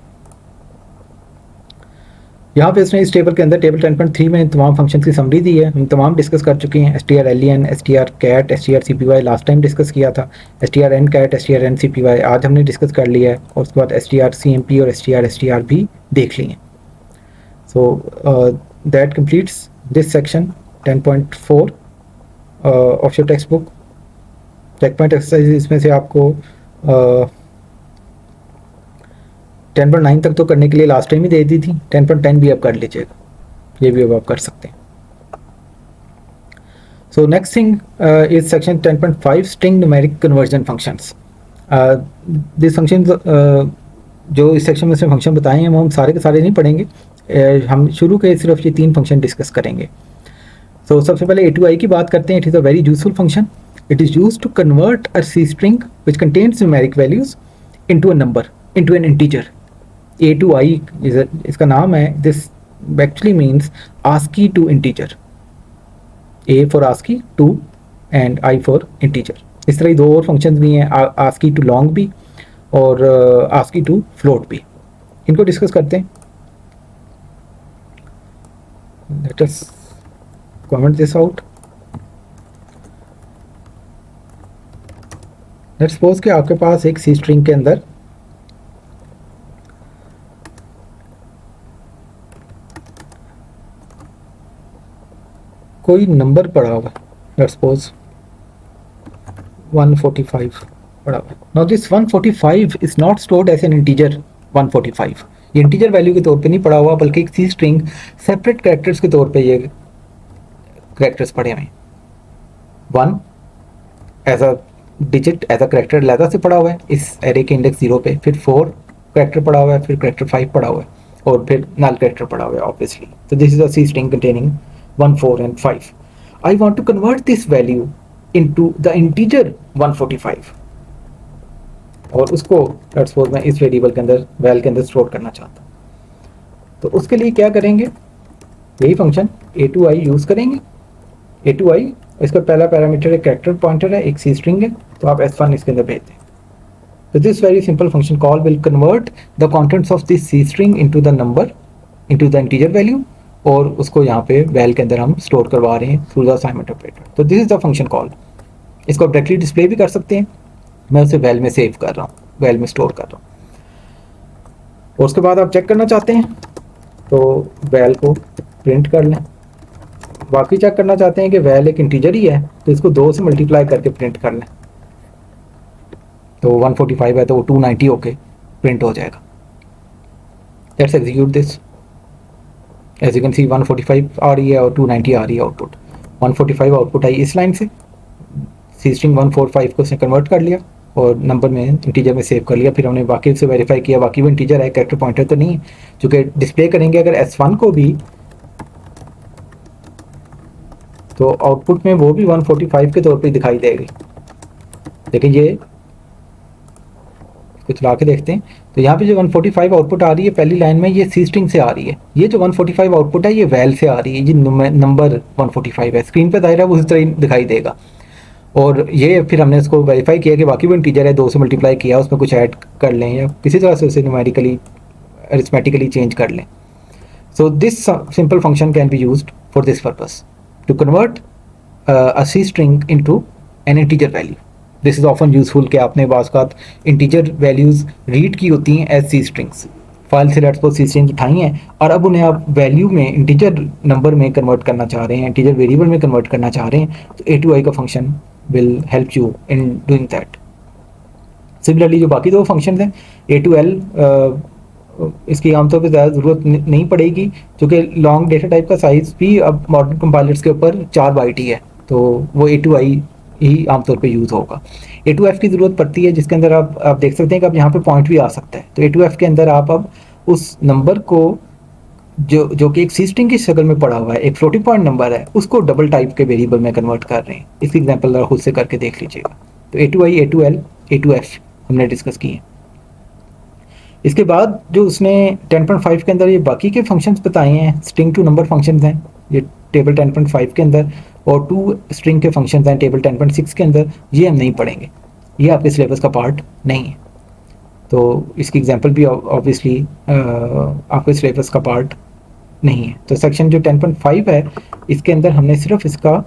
यहाँ पे इसने इस टेबल के अंदर टेबल 10.3 में तमाम फंक्शंस की समरी दी है। हम तमाम डिस्कस कर चुके हैं। str_len, str_cat, strcpy last time discuss किया था। str_ncat, str_ncpy आज हमने डिस्कस कर लिया है, और उसके बाद strcmp और str_str भी देख लिए। So that completes this section 10.4 of your text book. Checkpoint exercise इसमें से आपको 10.9 तक तो करने के लिए लास्ट टाइम ही दे दी थी। 10.10 भी अब कर लीजिएगा, ये भी अब आप कर सकते हैं। So next thing is section 10.5 string numeric conversion functions. This function जो इस सेक्शन में से फंक्शन बताए हैं वो हम सारे के सारे नहीं पढ़ेंगे। हम शुरू के सिर्फ ये 3 फंक्शन डिस्कस करेंगे। तो सबसे पहले a2i की बात करते हैं। It is a very useful function. It is use to convert a C string which contains numeric values into a number, into an integer. a2i इसका नाम है। This actually means ASCII to integer. a for ASCII, 2 and i for integer. इस तरह 2 और functions भी हैं, ASCII to long भी और ASCII टू फ्लोट भी। इनको डिस्कस करते हैं। Let us comment this out. Let's suppose कि आपके पास एक सी स्ट्रिंग के अंदर कोई नंबर पड़ा हुआ है। लेट्स सपोज 145 पड़ा हुआ है। Now this 145 is not stored as an integer 145। ये इंटीजर वैल्यू के तौर पे नहीं पड़ा हुआ, बल्कि एक सी स्ट्रिंग सेपरेट कैरेक्टर्स के तौर पे ये कैरेक्टर्स पड़े हुए हैं। 1 as a digit, as a character लैदा से पड़ा हुआ है इस एरे के इंडेक्स 0 पे। फिर 4 कैरेक्टर पड़ा हुआ है, फिर कैरेक्टर 5 पड़ा हुआ है, और फिर नल कैरेक्टर पड़ा हुआ है ऑब्वियसली। तो this is a C string containing 1, 4 and 5. I want to convert this value into the integer 145 और उसको लेट्स सपोज मैं इस वेरिएबल के अंदर वैल के अंदर स्टोर करना चाहता हूँ। तो उसके लिए क्या करेंगे, यही फंक्शन a2i यूज़ करेंगे। a2i इसका पहला पैरामीटर एक कैरेक्टर पॉइंटर है, एक सी स्ट्रिंग है, तो आप s1 इसके अंदर भेज दें। तो this very simple function call will convert the contents of this C string into the number, into the integer value, और उसको यहाँ पे वैल के अंदर हम स्टोर करवा रहे हैं थ्रू द असाइनमेंट ऑपरेटर। तो this is the function call. इसको डायरेक्टली डिस्प्ले भी कर सकते हैं। मैं उसे वैल में सेव कर रहा हूँ, वैल में स्टोर कर रहा हूँ। और उसके बाद आप चेक करना चाहते हैं तो वैल को प्रिंट कर लें। बाकी चेक करना चाहते हैं कि वैल एक इंटीजर ही है, तो इसको 2 से मल्टीप्लाई करके प्रिंट कर लें। तो 145 है तो वो 290 होके प्रिंट हो जाएगा। Let's execute this. As you can see 145 आ रही है और 290 आ रही है आउटपुट। 145 आउटपुट आई इस लाइन से। सी स्ट्रिंग 145 को उसने कन्वर्ट कर लिया और नंबर में इंटीजर में सेव कर लिया। फिर हमने बाकी से वेरीफाई किया बाकी वो इंटीजर है, कैरेक्टर पॉइंटर तो नहीं है, चूँकि डिस्प्ले करेंगे अगर S1 को भी तो आउटपुट में वो भी 145 के तौर पे दिखाई देगी। लेकिन ये इसको चला के देखते हैं तो यहाँ पे जो 145 आउटपुट आ रही है पहली लाइन में, ये सी स्ट्रिंग से आ रही है। ये जो 145 आउटपुट है ये वैल से आ रही है। ये नंबर 145 है, स्क्रीन पे दायरा वो उसी तरह दिखाई देगा। और ये फिर हमने इसको वेरीफाई किया कि बाकी वो इंटीजर है, 2 से मल्टीप्लाई किया, उसमें कुछ ऐड कर लें या किसी तरह से उसे न्यूमेरिकली अरिथमेटिकली चेंज कर लें। So this simple function can be used for this purpose to convert a C string into an integer value. This is often useful कि आपने बाज़ इंटीजर वैल्यूज़ रीड की होती हैं एज सी स्ट्रिंग्स। फाइल से let's suppose C strings उठाई हैं और अब उन्हें आप वैल्यू में इंटीजर नंबर में कन्वर्ट करना चाह रहे हैं, इंटीजर वेरिएबल में कन्वर्ट करना चाह रहे हैं, तो a2i का function will help you in doing that. Similarly जो बाकी 2 फंक्शन हैं a2l, इसकी आमतौर पर ज़्यादा ज़रूरत नहीं पड़ेगी क्योंकि लॉन्ग डेटा टाइप का साइज़ भी अब मॉडर्न कंपाइलर्स के ऊपर 4 बाइट ही है, तो वो a2i ही आमतौर पे यूज़ होगा। a2f की ज़रूरत पड़ती है जिसके अंदर आप देख सकते हैं कि अब यहाँ पे पॉइंट भी आ सकता है। तो a2f के अंदर आप अब उस नंबर को जो कि एक सी स्ट्रिंग की शक्ल में पड़ा हुआ है, एक फ्लोटिंग पॉइंट नंबर है, उसको डबल टाइप के वेरिएबल में कन्वर्ट कर रहे हैं। इसकी एग्जाम्पल खुद से करके देख लीजिएगा। तो a2i, a2l, a2f हमने डिस्कस किए। इसके बाद जो उसने 10.5 के अंदर ये बाकी के फंक्शंस बताए हैं, स्ट्रिंग टू नंबर फंक्शंस हैं ये टेबल 10.5 के अंदर, और 2 स्ट्रिंग के फंक्शंस हैं टेबल 10.6 के अंदर, ये हम नहीं पढ़ेंगे। ये आपके सिलेबस का पार्ट नहीं है। तो इसकी एग्जांपल भी ऑब्वियसली आपके सिलेबस का पार्ट नहीं है। तो सेक्शन जो 10.5 है इसके अंदर हमने सिर्फ इसका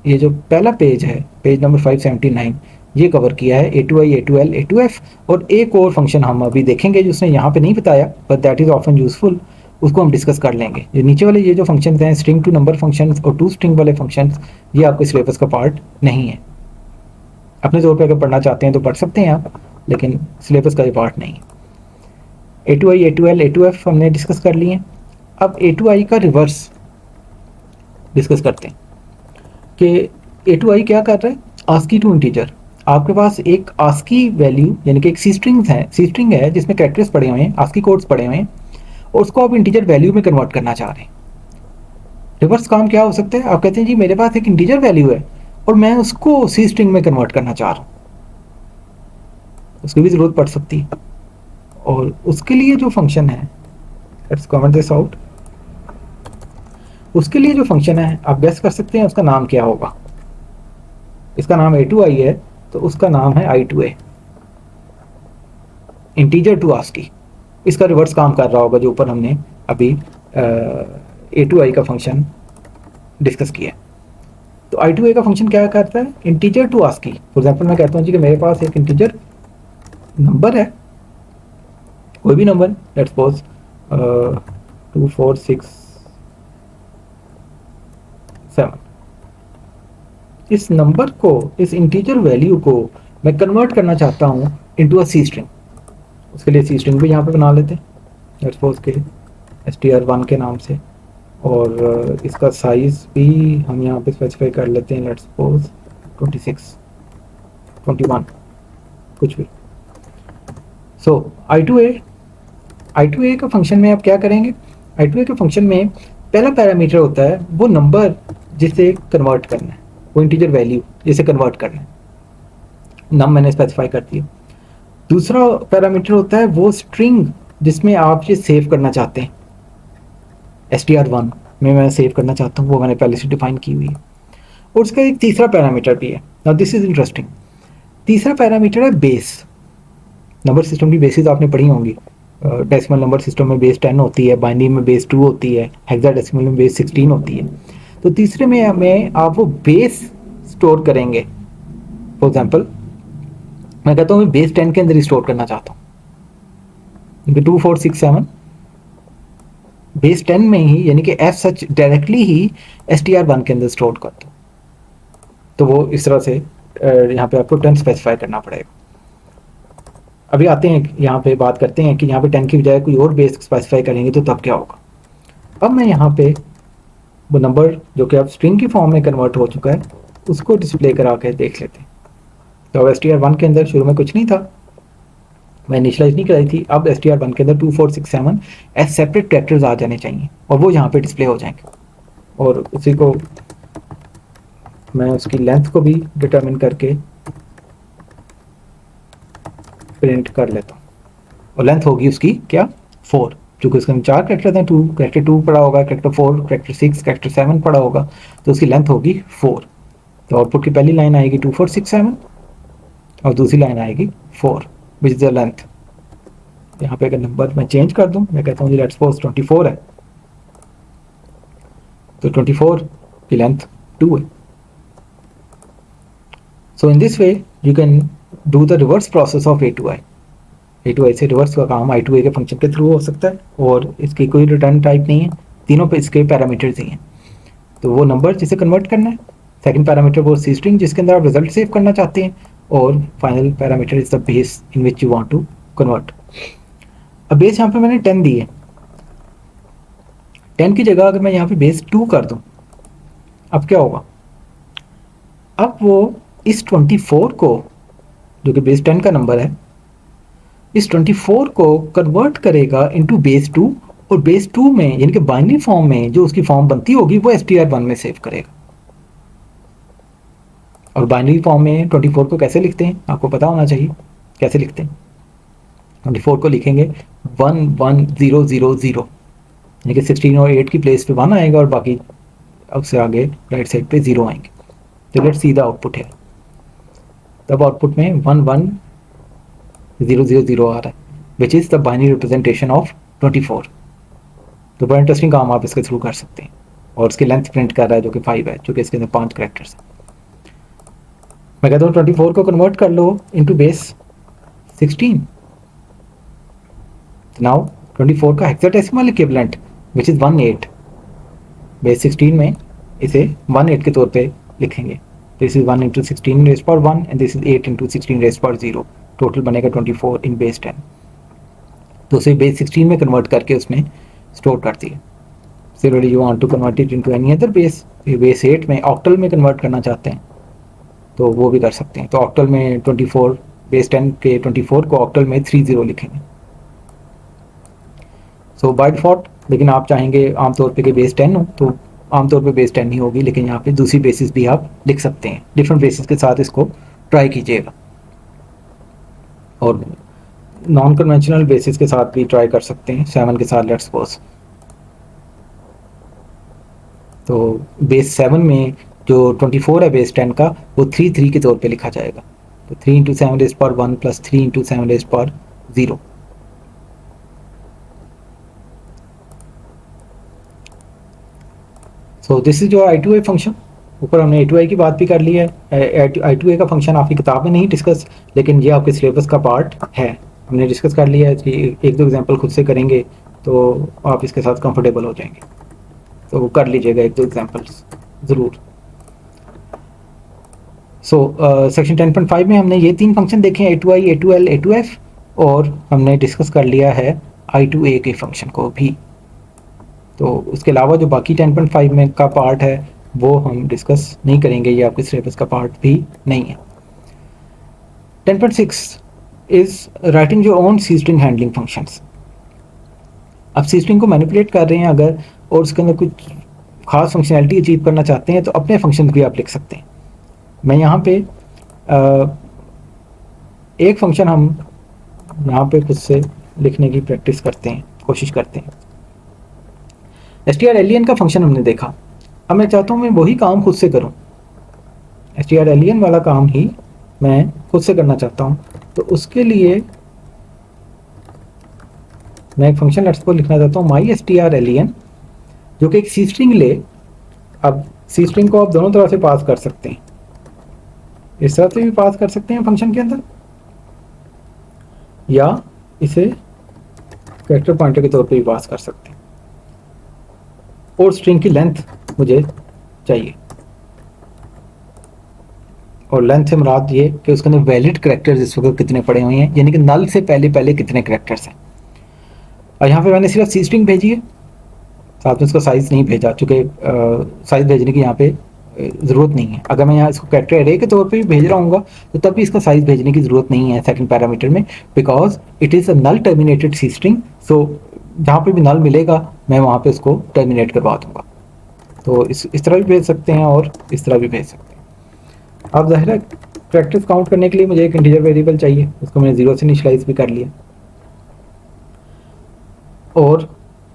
ये जो पहला पेज है, पेज नंबर 579, ये कवर किया है, A2I, A2L, A2F, और एक और फंक्शन हम अभी देखेंगे जो उसने यहाँ पे नहीं बताया, but that is often useful, उसको हम डिस्कस कर लेंगे। जो नीचे वाले ये जो फंक्शंस हैं, स्ट्रिंग टू नंबर फंक्शंस और टू स्ट्रिंग वाले फंक्शंस, ये आपके सिलेबस का पार्ट नहीं है। अपने तौर पर अगर पढ़ना चाहते हैं तो पढ़ सकते हैं आप, लेकिन सिलेबस का ये पार्ट नहीं है। A2I, A2L, A2F हमने डिस्कस कर लिए हैं। अब A2I का रिवर्स डिस्कस करते हैं कि A2I क्या कर रहा है। आस्की टू इंटीजर, आपके पास एक आस्की वैल्यू यानी कि एक सी स्ट्रिंग है जिसमें कैरेक्टर्स पड़े हुए हैं, आस्की कोड्स पड़े हुए हैं, और उसको आप इंटीजर वैल्यू में कन्वर्ट करना चाह रहे हैं। रिवर्स काम क्या हो सकता है, आप कहते हैं जी मेरे पास एक इंटीजर वैल्यू है और मैं उसको सी स्ट्रिंग में कन्वर्ट करना चाह रहा हूँ, उसकी भी ज़रूरत पड़ सकती है। और उसके लिए जो फंक्शन है, लेट्स कमेंट दिस आउट, उसके लिए जो फंक्शन है आप गेस कर सकते हैं उसका नाम क्या होगा। इसका नाम A2I है तो उसका नाम है I2A, इंटीजर टू आस्की। इसका रिवर्स काम कर रहा होगा जो ऊपर हमने अभी A2I का फंक्शन डिस्कस किया। तो I2A का फंक्शन क्या करता है, integer to ASCII. For example मैं कहता हूँ जी कि मेरे पास एक इंटीजर नंबर है, कोई भी नंबर, लेट्स सपोज 2467। इस नंबर को, इस इंटीजर वैल्यू को मैं कन्वर्ट करना चाहता हूँ इनटू अ सी स्ट्रिंग। उसके लिए सी स्ट्रिंग भी यहाँ पे बना लेते हैं, लेट्स सपोज के str1 के नाम से, और इसका साइज भी हम यहाँ पे स्पेसिफाई कर लेते हैं, लेट्स सपोज 26, 21, कुछ भी। सो I2A का फंक्शन में आप क्या करेंगे, I2A के फंक्शन में पहला पैरामीटर होता है वो नंबर जिसे कन्वर्ट करना है, वो इंटीजर वैल्यू जिसे कन्वर्ट करना है, नम मैंने स्पेसिफाई कर दिया। दूसरा पैरामीटर होता है वो स्ट्रिंग जिसमें आप ये सेव करना चाहते हैं, str1 में मैं सेव करना चाहता हूँ, वो मैंने पहले से डिफाइन की हुई है। और उसका एक तीसरा पैरामीटर भी है। Now this is interesting. तीसरा पैरामीटर है बेस। नंबर सिस्टम की बेसिस आपने पढ़ी होंगी, डेसिमल नंबर सिस्टम में बेस 10 होती है, बाइनरी में बेस 2 होती है, हेक्साडेसिमल में बेस 16 होती है। तो तीसरे में आप वो बेस स्टोर करेंगे। फॉर एग्जाम्पल मैं कहता हूँ मैं बेस 10 के अंदर ही स्टोर करना चाहता हूँ, 2467 बेस 10 में ही, यानी कि एफ सच डायरेक्टली ही str1 के अंदर स्टोर कर दो। तो वो इस तरह से यहाँ पे आपको 10 स्पेसिफाई करना पड़ेगा। अभी आते हैं यहाँ पे, बात करते हैं कि यहाँ पे 10 की बजाय कोई और बेस स्पेसिफाई करेंगे तो तब क्या होगा। अब मैं यहाँ पे वो नंबर जो कि अब स्ट्रिंग की फॉर्म में कन्वर्ट हो चुका है उसको डिस्प्ले करा के देख लेते हैं। तो अब str1 के अंदर शुरू में कुछ नहीं था, मैं इनिशलाइज नहीं कराई थी। अब str1 के अंदर 2467 एज सेपरेट कैरेक्टर्स आ जाने चाहिए और वो यहाँ पे डिस्प्ले हो जाएंगे। और उसी को मैं उसकी लेंथ को भी डिटरमिन करके प्रिंट कर लेता हूँ, और लेंथ होगी उसकी क्या, 4, क्योंकि उसके अंदर 4 कैरेक्टर हैं, कैरेक्टर 2 पड़ा होगा, कैरेक्टर 4, कैरेक्टर 6, कैरेक्टर 7 पड़ा होगा, तो उसकी लेंथ होगी 4। तो आउटपुट की पहली लाइन आएगी 2467 और दूसरी लाइन आएगी 4 विच इज द लेंथ। यहाँ पे अगर नंबर मैं चेंज कर दूँ, मैं कहता हूँ जी लेट्स सपोज 24 है, तो 24 की लेंथ 2 है। So in this way you can do the reverse process of A2I से रिवर्स का काम I2A के फंक्शन के थ्रू हो सकता है, और इसकी कोई रिटर्न टाइप नहीं है, तीनों पे इसके पैरामीटर्स ही हैं। तो वो नंबर जिसे कन्वर्ट करना है, सेकंड पैरामीटर वो सी स्ट्रिंग जिसके अंदर आप रिजल्ट सेव करना चाहते हैं, और final parameter is the base in which you want to convert. अब बेस यहाँ पे मैंने 10 दी है, 10 की जगह अगर मैं यहाँ पे बेस 2 कर दूँ, अब क्या होगा, अब वो इस 24 को, जो कि बेस 10 का नंबर है, इस 24 को कन्वर्ट करेगा इनटू बेस 2, और बेस 2 में यानी कि बाइनरी फॉर्म में जो उसकी फॉर्म बनती होगी वो str1 में सेव करेगा। और बाइनरी फॉर्म में 24 को कैसे लिखते हैं आपको पता होना चाहिए, कैसे लिखते हैं। 24 को लिखेंगे 11000, यानी कि 16 और 8 की प्लेस पे 1 आएगा और बाकी उससे आगे राइट साइड पे 0 आएंगे। तो लेट्स सी द आउटपुट है। तब आउटपुट में 11000 आ रहा है, which is the binary representation of 24। तो बड़ा इंटरेस्टिंग काम आप इसके थ्रू कर सकते हैं। और उसकी लेंथ प्रिंट कर रहा है जो कि 5 है, जो कि इसके अंदर 5 करेक्टर्स है। मैं कहता हूँ 24 को कन्वर्ट कर लो इंटू बेस 16। नाउ 24 का hexadecimal equivalent which is 18, base 16 में इसे 18 के तौर पे लिखेंगे। This is 1 into 16 raise power 1 and this is 8 into 16 raise power 0। Total बनेगा 24 इन बेस 10। तो उसे बेस 16 में कन्वर्ट करके उसने स्टोर कर दिया। Similarly you want to convert it into any other base, base 8 में ऑक्टल में कन्वर्ट करना चाहते हैं तो वो भी कर सकते हैं। तो ऑक्टल में 24, बेस 10 के 24 को ऑक्टल में 30 लिखेंगे। सो बाय डिफॉल्ट, लेकिन आप चाहेंगे आमतौर पे कि बेस 10 हो तो आमतौर पे बेस 10 ही होगी, लेकिन यहाँ पे दूसरी बेसिस भी आप लिख सकते हैं। डिफरेंट बेसिस के साथ इसको ट्राई कीजिएगा और नॉन कन्वेंशनल बेसिस के साथ भी ट्राई कर सकते हैं, 7 के साथ लेट्स सपोज। तो बेस 7 में जो 24 है बेस 10 का, वो 3 के तौर पे लिखा जाएगा। तो 3 into 7 raise power 1 plus 3 into 7 raise power 0। So this is your I2A function. ऊपर हमने A2I की बात भी कर ली है। I2A का फंक्शन आपकी किताब में नहीं डिस्कस, लेकिन ये आपके सिलेबस का पार्ट है, हमने डिस्कस कर लिया है कि एक दो एग्जांपल खुद से करेंगे तो आप इसके साथ कंफर्टेबल हो जाएंगे। तो वो कर लीजिएगा एक दो एग्जांपल्स ज़रूर। सो सेक्शन 10.5 में हमने ये 3 फंक्शन देखे हैं, A2I, A2L, A2F, और हमने डिस्कस कर लिया है I2A के फंक्शन को भी। तो उसके अलावा जो बाकी 10.5 में का पार्ट है वो हम डिस्कस नहीं करेंगे, ये आपके सिलेबस का पार्ट भी नहीं है। 10.6 is writing your own C string handling functions. अब सी स्ट्रिंग को मैनिपुलेट कर रहे हैं अगर, और उसके अंदर कुछ खास फंक्शनैलिटी अचीव करना चाहते हैं तो अपने फंक्शन भी आप लिख सकते हैं। मैं यहाँ पे एक फंक्शन हम यहाँ पे खुद से लिखने की प्रैक्टिस करते हैं, कोशिश करते हैं। strlen का फंक्शन हमने देखा। अब मैं चाहता हूँ मैं वही काम खुद से करूँ, strlen वाला काम ही मैं खुद से करना चाहता हूँ। तो उसके लिए मैं एक फंक्शन लेट्स को लिखना चाहता हूँ mystrlen, जो कि एक सी स्ट्रिंग ले। अब सी स्ट्रिंग को आप दोनों तरह से पास कर सकते हैं, इस तरह से भी पास कर सकते हैं फंक्शन के अंदर, या इसे कैरेक्टर पॉइंटर के तौर पे भी पास कर सकते हैं। और स्ट्रिंग की लेंथ मुझे चाहिए, और लेंथ से मुराद ये कि उसके अंदर वैलिड करेक्टर्स इस वक्त कितने पड़े हुए हैं, यानी कि नल से पहले पहले कितने करेक्टर्स हैं। और यहाँ पे मैंने सिर्फ सी स्ट्रिंग भेजी है, साथ में उसका साइज़ नहीं भेजा, चूँकि साइज़ भेजने की यहाँ पे ज़रूरत नहीं है। अगर मैं यहाँ इसको कैरेक्टर एरे के तौर पे भी भेज रहा हूँ तो तब भी इसका साइज़ भेजने की ज़रूरत नहीं है सेकंड पैरामीटर में, because it is a null terminated C string. So जहाँ पे भी नल मिलेगा मैं वहाँ पे उसको टर्मिनेट करवा दूँगा। तो इस तरह भी भेज सकते हैं और इस तरह भी भेज सकते हैं। अब ज़ाहिर है करेक्टर्स काउंट करने के लिए मुझे एक इंटीजर वेरिएबल चाहिए, उसको मैंने 0 से इनिशियलाइज भी कर लिया। और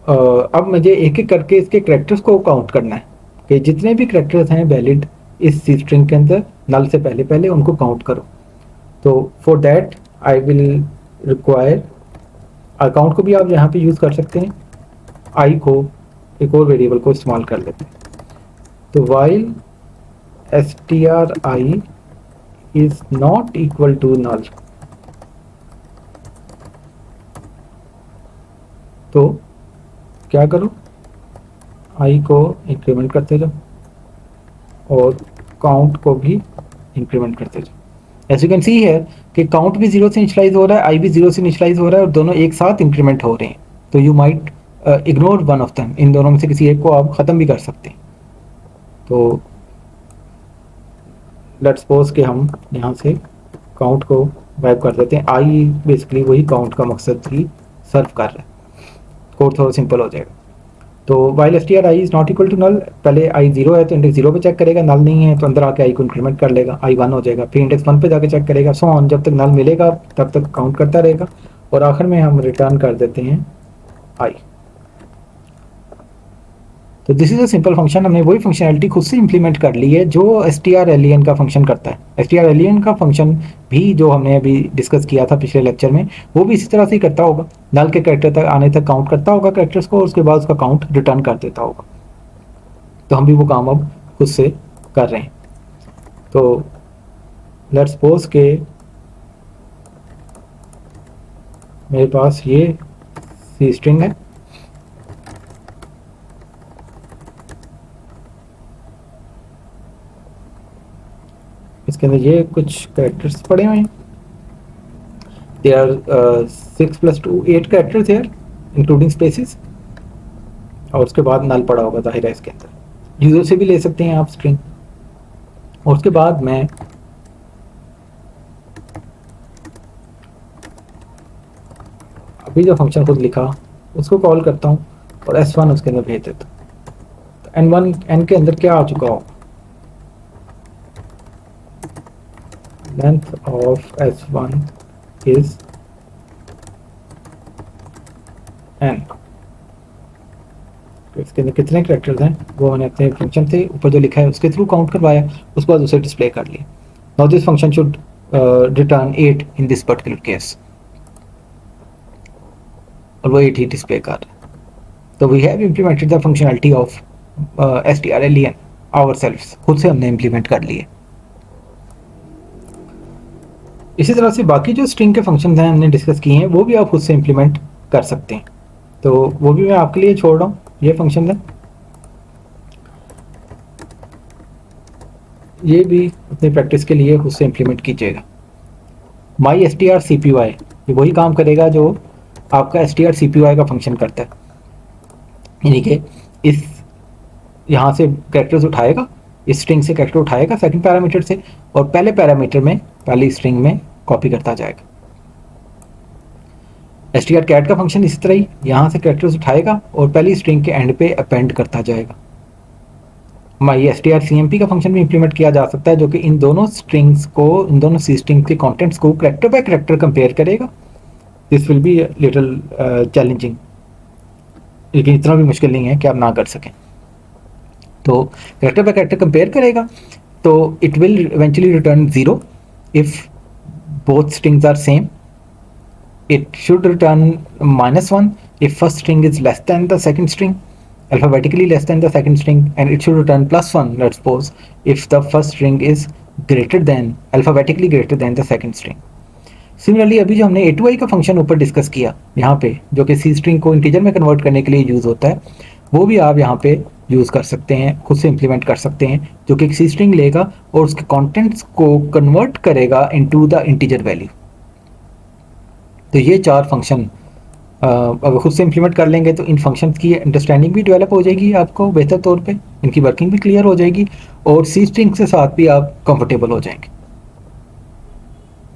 अब मुझे एक एक करके इसके करेक्टर्स को काउंट करना है कि जितने भी करेक्टर्स हैं वैलिड इस सी स्ट्रिंग के अंदर नल से पहले पहले उनको काउंट करो। तो for that I will require, account को भी आप यहाँ पे यूज़ कर सकते हैं, आई को एक और वेरिएबल को इस्तेमाल कर लेते हैं। तो while stri is not equal to null, तो क्या करो, आई को इंक्रीमेंट करते जाओ और काउंट को भी इंक्रीमेंट करते जाओ। एज यू कैन सी है कि काउंट भी 0 से इनिशियलाइज हो रहा है, आई भी 0 से इनिशियलाइज हो रहा है, और दोनों एक साथ इंक्रीमेंट हो रहे हैं। तो you might ignore one of them, इन दोनों में से किसी एक को आप ख़त्म भी कर सकते हैं। तो लेट्स सपोज कि हम यहाँ से काउंट को वाइप कर देते हैं। आई बेसिकली वही काउंट का मकसद ही सर्व कर रहा है। कोड थोड़ा सिंपल हो जाएगा। तो while stri is not equal to null, पहले आई 0 है तो इंडेक्स 0 पे चेक करेगा, नल नहीं है तो अंदर आके आई को इंक्रीमेंट कर लेगा, आई 1 हो जाएगा, फिर इंडेक्स 1 पे जाके चेक करेगा, सो ऑन, जब तक नल मिलेगा तब तक काउंट करता रहेगा, और आखिर में हम रिटर्न कर देते हैं आई। तो this is a simple function, हमने वही फंक्शनैलिटी खुद से इंप्लीमेंट कर ली है जो str_len का फंक्शन करता है। str_len का फंक्शन भी जो हमने अभी डिस्कस किया था पिछले लेक्चर में, वो भी इसी तरह से ही करता होगा, नल के कैरेक्टर तक आने तक काउंट करता होगा कैरेक्टर्स को, और उसके बाद उसका काउंट रिटर्न कर देता होगा। तो हम भी वो काम अब खुद से कर रहे हैं। तो लेट्स सपोज के मेरे पास ये सी स्ट्रिंग है, इसके अंदर ये कुछ कैरेक्टर्स पड़े हुए हैं। There are 6 + 2 8 characters here including spaces, और उसके बाद नल पड़ा होगा जाहिर है इसके अंदर। यूजर से भी ले सकते हैं आप स्ट्रिंग। और उसके बाद मैं अभी जो फंक्शन खुद लिखा उसको कॉल करता हूँ और s1 उसके अंदर भेज देता हूँ। तो n के अंदर क्या आ चुका हो, length of s1 is n। तो इसके अंदर कितने कैरेक्टर्स हैं वो मैंने अपने फंक्शन से ऊपर जो लिखा है उसके थ्रू काउंट करवाया, उसके बाद उसे डिस्प्ले कर लिया। Now this function should return 8 in this particular case, और वो 8 ही डिस्प्ले कर रहा है। तो we have implemented the functionality of strlen ourselves, खुद से हमने इम्प्लीमेंट कर लिए। इसी तरह से बाकी जो स्ट्रिंग के फंक्शंस हैं हमने डिस्कस किए हैं वो भी आप खुद से इम्प्लीमेंट कर सकते हैं। तो वो भी मैं आपके लिए छोड़ रहा हूँ, ये फंक्शन है, ये भी अपनी प्रैक्टिस के लिए खुद से इम्प्लीमेंट कीजिएगा। माई strcpy ये वही काम करेगा जो आपका strcpy का फंक्शन करता है, यानी कि इस यहाँ से कैरेक्टर्स उठाएगा, इस स्ट्रिंग से कैरेक्टर उठाएगा सेकंड पैरामीटर से, और पहले पैरामीटर में पहली स्ट्रिंग में कॉपी करता जाएगा। strcat का फंक्शन इसी तरह ही यहाँ से कैरेक्टर्स उठाएगा और पहली स्ट्रिंग के एंड पे अपेंड करता जाएगा। माई strcmp का फंक्शन भी इंप्लीमेंट किया जा सकता है जो कि इन दोनों स्ट्रिंग्स को, इन दोनों सी स्ट्रिंग के कंटेंट्स को कैरेक्टर बाय कैरेक्टर कंपेयर करेगा। This will be little challenging, लेकिन इतना भी मुश्किल नहीं है कि आप ना कर सकें। तो कैरेक्टर बाय कैरेक्टर कंपेयर करेगा, तो it will eventually return 0 if both strings are same. It should return -1 if first string is less than the second string, alphabetically less than the second string, and it should return +1, let's suppose, if the first string is greater than, alphabetically greater than the second string. Similarly, अभी जो हमने a2i का function ऊपर discuss किया यहाँ पे, जो कि सी स्ट्रिंग को इंटीजर में कन्वर्ट करने के लिए यूज़ होता है, वो भी आप यहाँ पे यूज़ कर सकते हैं, खुद से इम्प्लीमेंट कर सकते हैं, जो कि एक सी स्ट्रिंग लेगा और उसके कॉन्टेंट्स को कन्वर्ट करेगा इनटू द इंटीजर वैल्यू। तो ये 4 फंक्शन अगर खुद से इम्प्लीमेंट कर लेंगे तो इन फंक्शंस की अंडरस्टैंडिंग भी डेवलप हो जाएगी आपको बेहतर तौर पे, इनकी वर्किंग भी क्लियर हो जाएगी, और सी स्ट्रिंग के साथ भी आप कंफर्टेबल हो जाएंगे।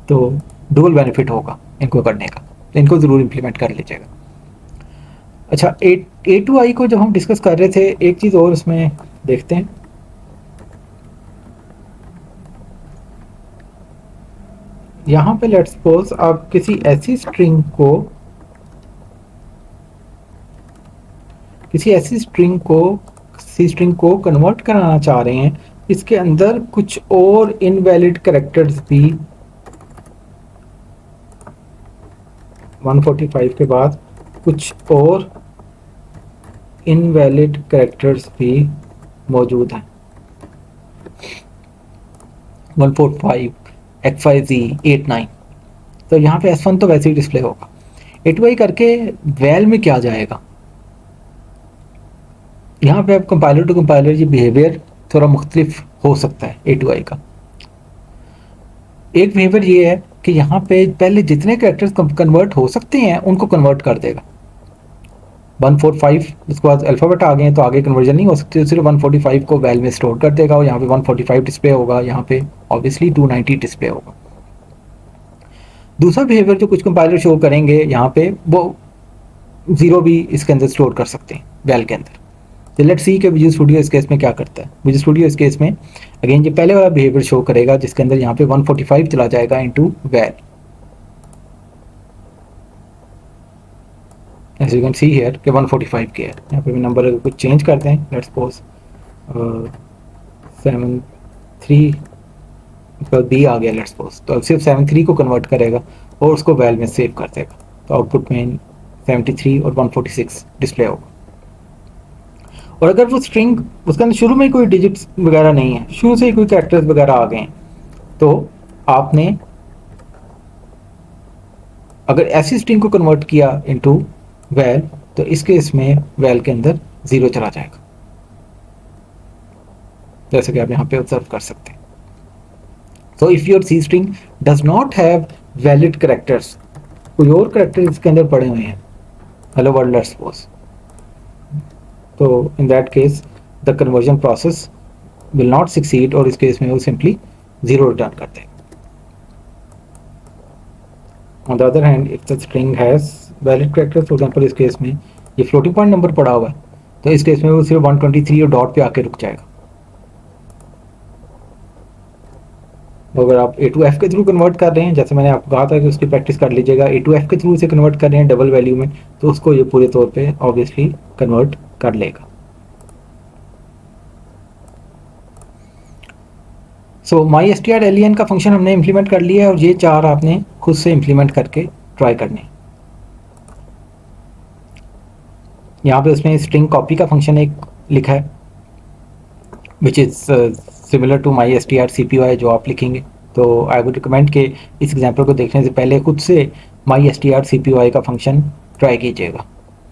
तो डुअल बेनिफिट होगा इनको करने का, तो इनको ज़रूर इम्प्लीमेंट कर लीजिएगा। अच्छा, a2i को जब हम डिस्कस कर रहे थे, एक चीज़ और उसमें देखते हैं। यहाँ पे लेट्स सपोज आप किसी ऐसी स्ट्रिंग को सी स्ट्रिंग को कन्वर्ट कराना चाह रहे हैं, इसके अंदर कुछ और इनवैलिड कैरेक्टर्स भी 145 के बाद कुछ और इनवैलिड कैरेक्टर्स भी मौजूद हैं। 145 XYZ 89, तो यहाँ पे S1 तो वैसे ही डिस्प्ले होगा। a2i करके वैल में क्या जाएगा, यहाँ पे अब कंपाइलर टू कंपाइलर ये बिहेवियर थोड़ा मुख्तलिफ हो सकता है a2i का। एक बिहेवियर ये है कि यहाँ पे पहले जितने कैरेक्टर्स कन्वर्ट हो सकते हैं उनको कन्वर्ट कर देगा। 145 उसके बाद अल्फ़ाबेट आ गए हैं तो आगे कन्वर्जन नहीं हो सकती, सिर्फ 145 को वैल में स्टोर कर देगा और यहाँ पे 145 डिस्प्ले होगा, यहाँ पे ऑब्वियसली 290 डिस्प्ले होगा। दूसरा बिहेवियर जो कुछ कंपाइलर शो करेंगे यहाँ पे, वो 0 भी इसके अंदर स्टोर कर सकते हैं वैल के अंदर। तो लेट्स सी कि विजुअल स्टूडियो इस केस में क्या करता है। विजुअल स्टूडियो इस केस में अगेन ये पहले वाला बिहेवियर शो करेगा जिसके अंदर यहाँ पे 145 चला जाएगा into val. As you can see here कि 145 के है। यहाँ पे भी नंबर अगर कुछ चेंज करते हैं, लेट्स सपोज 73 बी आ गया लेट्स सपोज, तो अब सिर्फ 73 को कन्वर्ट करेगा और उसको वैल में सेव कर देगा, तो आउटपुट में 73 और 146 डिस्प्ले होगा। और अगर वो स्ट्रिंग उसके अंदर शुरू में कोई डिजिट्स वगैरह नहीं है, शुरू से ही कोई कैरेक्टर्स वगैरह आ गए हैं, तो आपने अगर ऐसी स्ट्रिंग को कन्वर्ट किया इनटू वैल, तो इस केस में वैल के अंदर 0 चला जाएगा, जैसे कि आप यहाँ पे ऑब्जर्व कर सकते हैं। So if your C string does not have valid characters, कोई और कैरेक्टर इसके अंदर पड़े हुए हैं, हेलो वर्ल्ड लेट्स सपोज, तो in that case the conversion process will not succeed, और इस केस में वो सिंपली 0 रिटर्न कर देगा। On the other hand, if the string has valid characters, for example इस केस में ये फ्लोटिंग पॉइंट नंबर पड़ा हुआ है, तो इस केस में वो सिर्फ 123 और डॉट पे आके रुक जाएगा। अगर आप A2F के थ्रू कन्वर्ट कर रहे हैं, जैसे मैंने आपको कहा था कि उसकी प्रैक्टिस कर लीजिएगा, A2F के थ्रू से कन्वर्ट कर रहे हैं डबल वैल्यू में, तो उसको ये पूरे तौर पे ऑब्वियसली कन्वर्ट कर लेगा। सो माई str_len का फंक्शन हमने इम्प्लीमेंट कर लिया है, और ये 4 आपने खुद से इम्प्लीमेंट करके ट्राई करने। यहाँ पे उसने स्ट्रिंग कॉपी का फंक्शन एक लिखा है which is similar to my str_cpy जो आप लिखेंगे। तो आई वुड रिकमेंड कि इस एग्जांपल को देखने से पहले खुद से माई str_cpy का फंक्शन ट्राई कीजिएगा,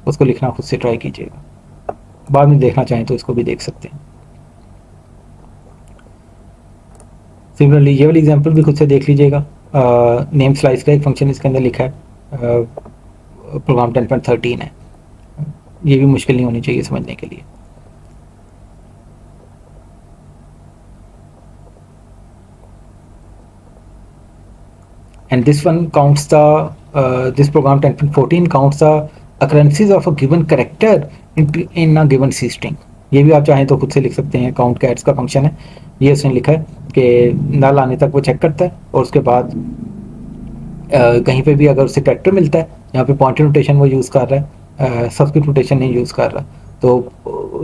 उसको लिखना खुद से ट्राई कीजिएगा। बाद में देखना चाहें तो इसको भी देख सकते हैं। सिमिलरली ये वाली एग्जांपल भी खुद से देख लीजिएगा। नेम स्लाइस का एक फंक्शन इसके अंदर लिखा है, प्रोग्राम 10.13 है, ये भी मुश्किल नहीं होनी चाहिए समझने के लिए। And this one counts the this program 10.14 counts the occurrences of a given character in a given C string। ये भी आप चाहें तो खुद से लिख सकते हैं, काउंट कैट्स का फंक्शन है, ये उसने लिखा है कि नल आने तक वो चेक करता है, और उसके बाद कहीं पे भी अगर उसे कैरेक्टर मिलता है, यहाँ पे पॉइंटर नोटेशन वो यूज़ कर रहा है, सबस्क्रिप्ट नोटेशन नहीं यूज़ कर रहा, तो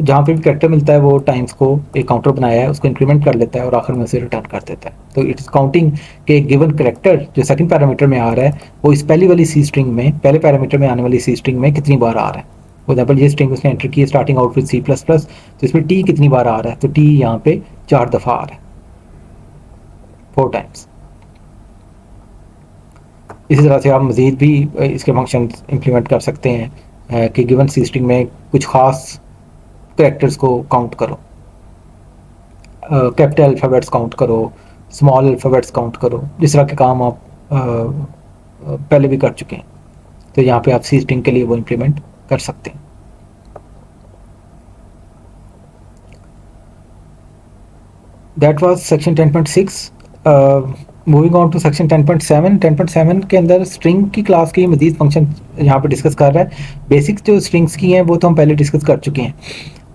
जहाँ पे भी कैरेक्टर मिलता है वो टाइम्स को एक काउंटर बनाया है उसको इंक्रीमेंट कर लेता है और आखिर में उसे रिटर्न कर देता है। तो इट इज़ काउंटिंग के गिवन कैरेक्टर जो सेकंड पैरामीटर में आ रहा है वो इस पहली वाली सी स्ट्रिंग में, पहले पैरामीटर में आने वाली सी स्ट्रिंग में कितनी बार आ रहा है। फॉर एग्जाम्पल ये स्ट्रिंग उसने एंटर की है स्टार्टिंग आउट विद C++, तो इसमें टी कितनी बार आ रहा है, तो टी यहाँ पे 4 दफ़ा आ रहा है, 4 टाइम्स। इसी तरह से आप मज़ीद भी इसके फंक्शन इम्प्लीमेंट कर सकते हैं कि गिवन सी स्ट्रिंग में कुछ ख़ास कैरेक्टर्स को काउंट करो, कैपिटल अल्फ़ाबेट्स काउंट करो, स्मॉल अल्फ़ाबेट्स काउंट करो, जिस तरह के काम आप पहले भी कर चुके हैं, तो यहाँ पे आप सी स्ट्रिंग के लिए वो इम्प्लीमेंट कर सकते हैं। That was section 10.6। Moving on to section 10.7। 10.7 के अंदर स्ट्रिंग की क्लास के मजीद फंक्शन यहाँ पे डिस्कस कर रहा है। बेसिक जो स्ट्रिंग्स की हैं वो तो हम पहले डिस्कस कर चुके हैं।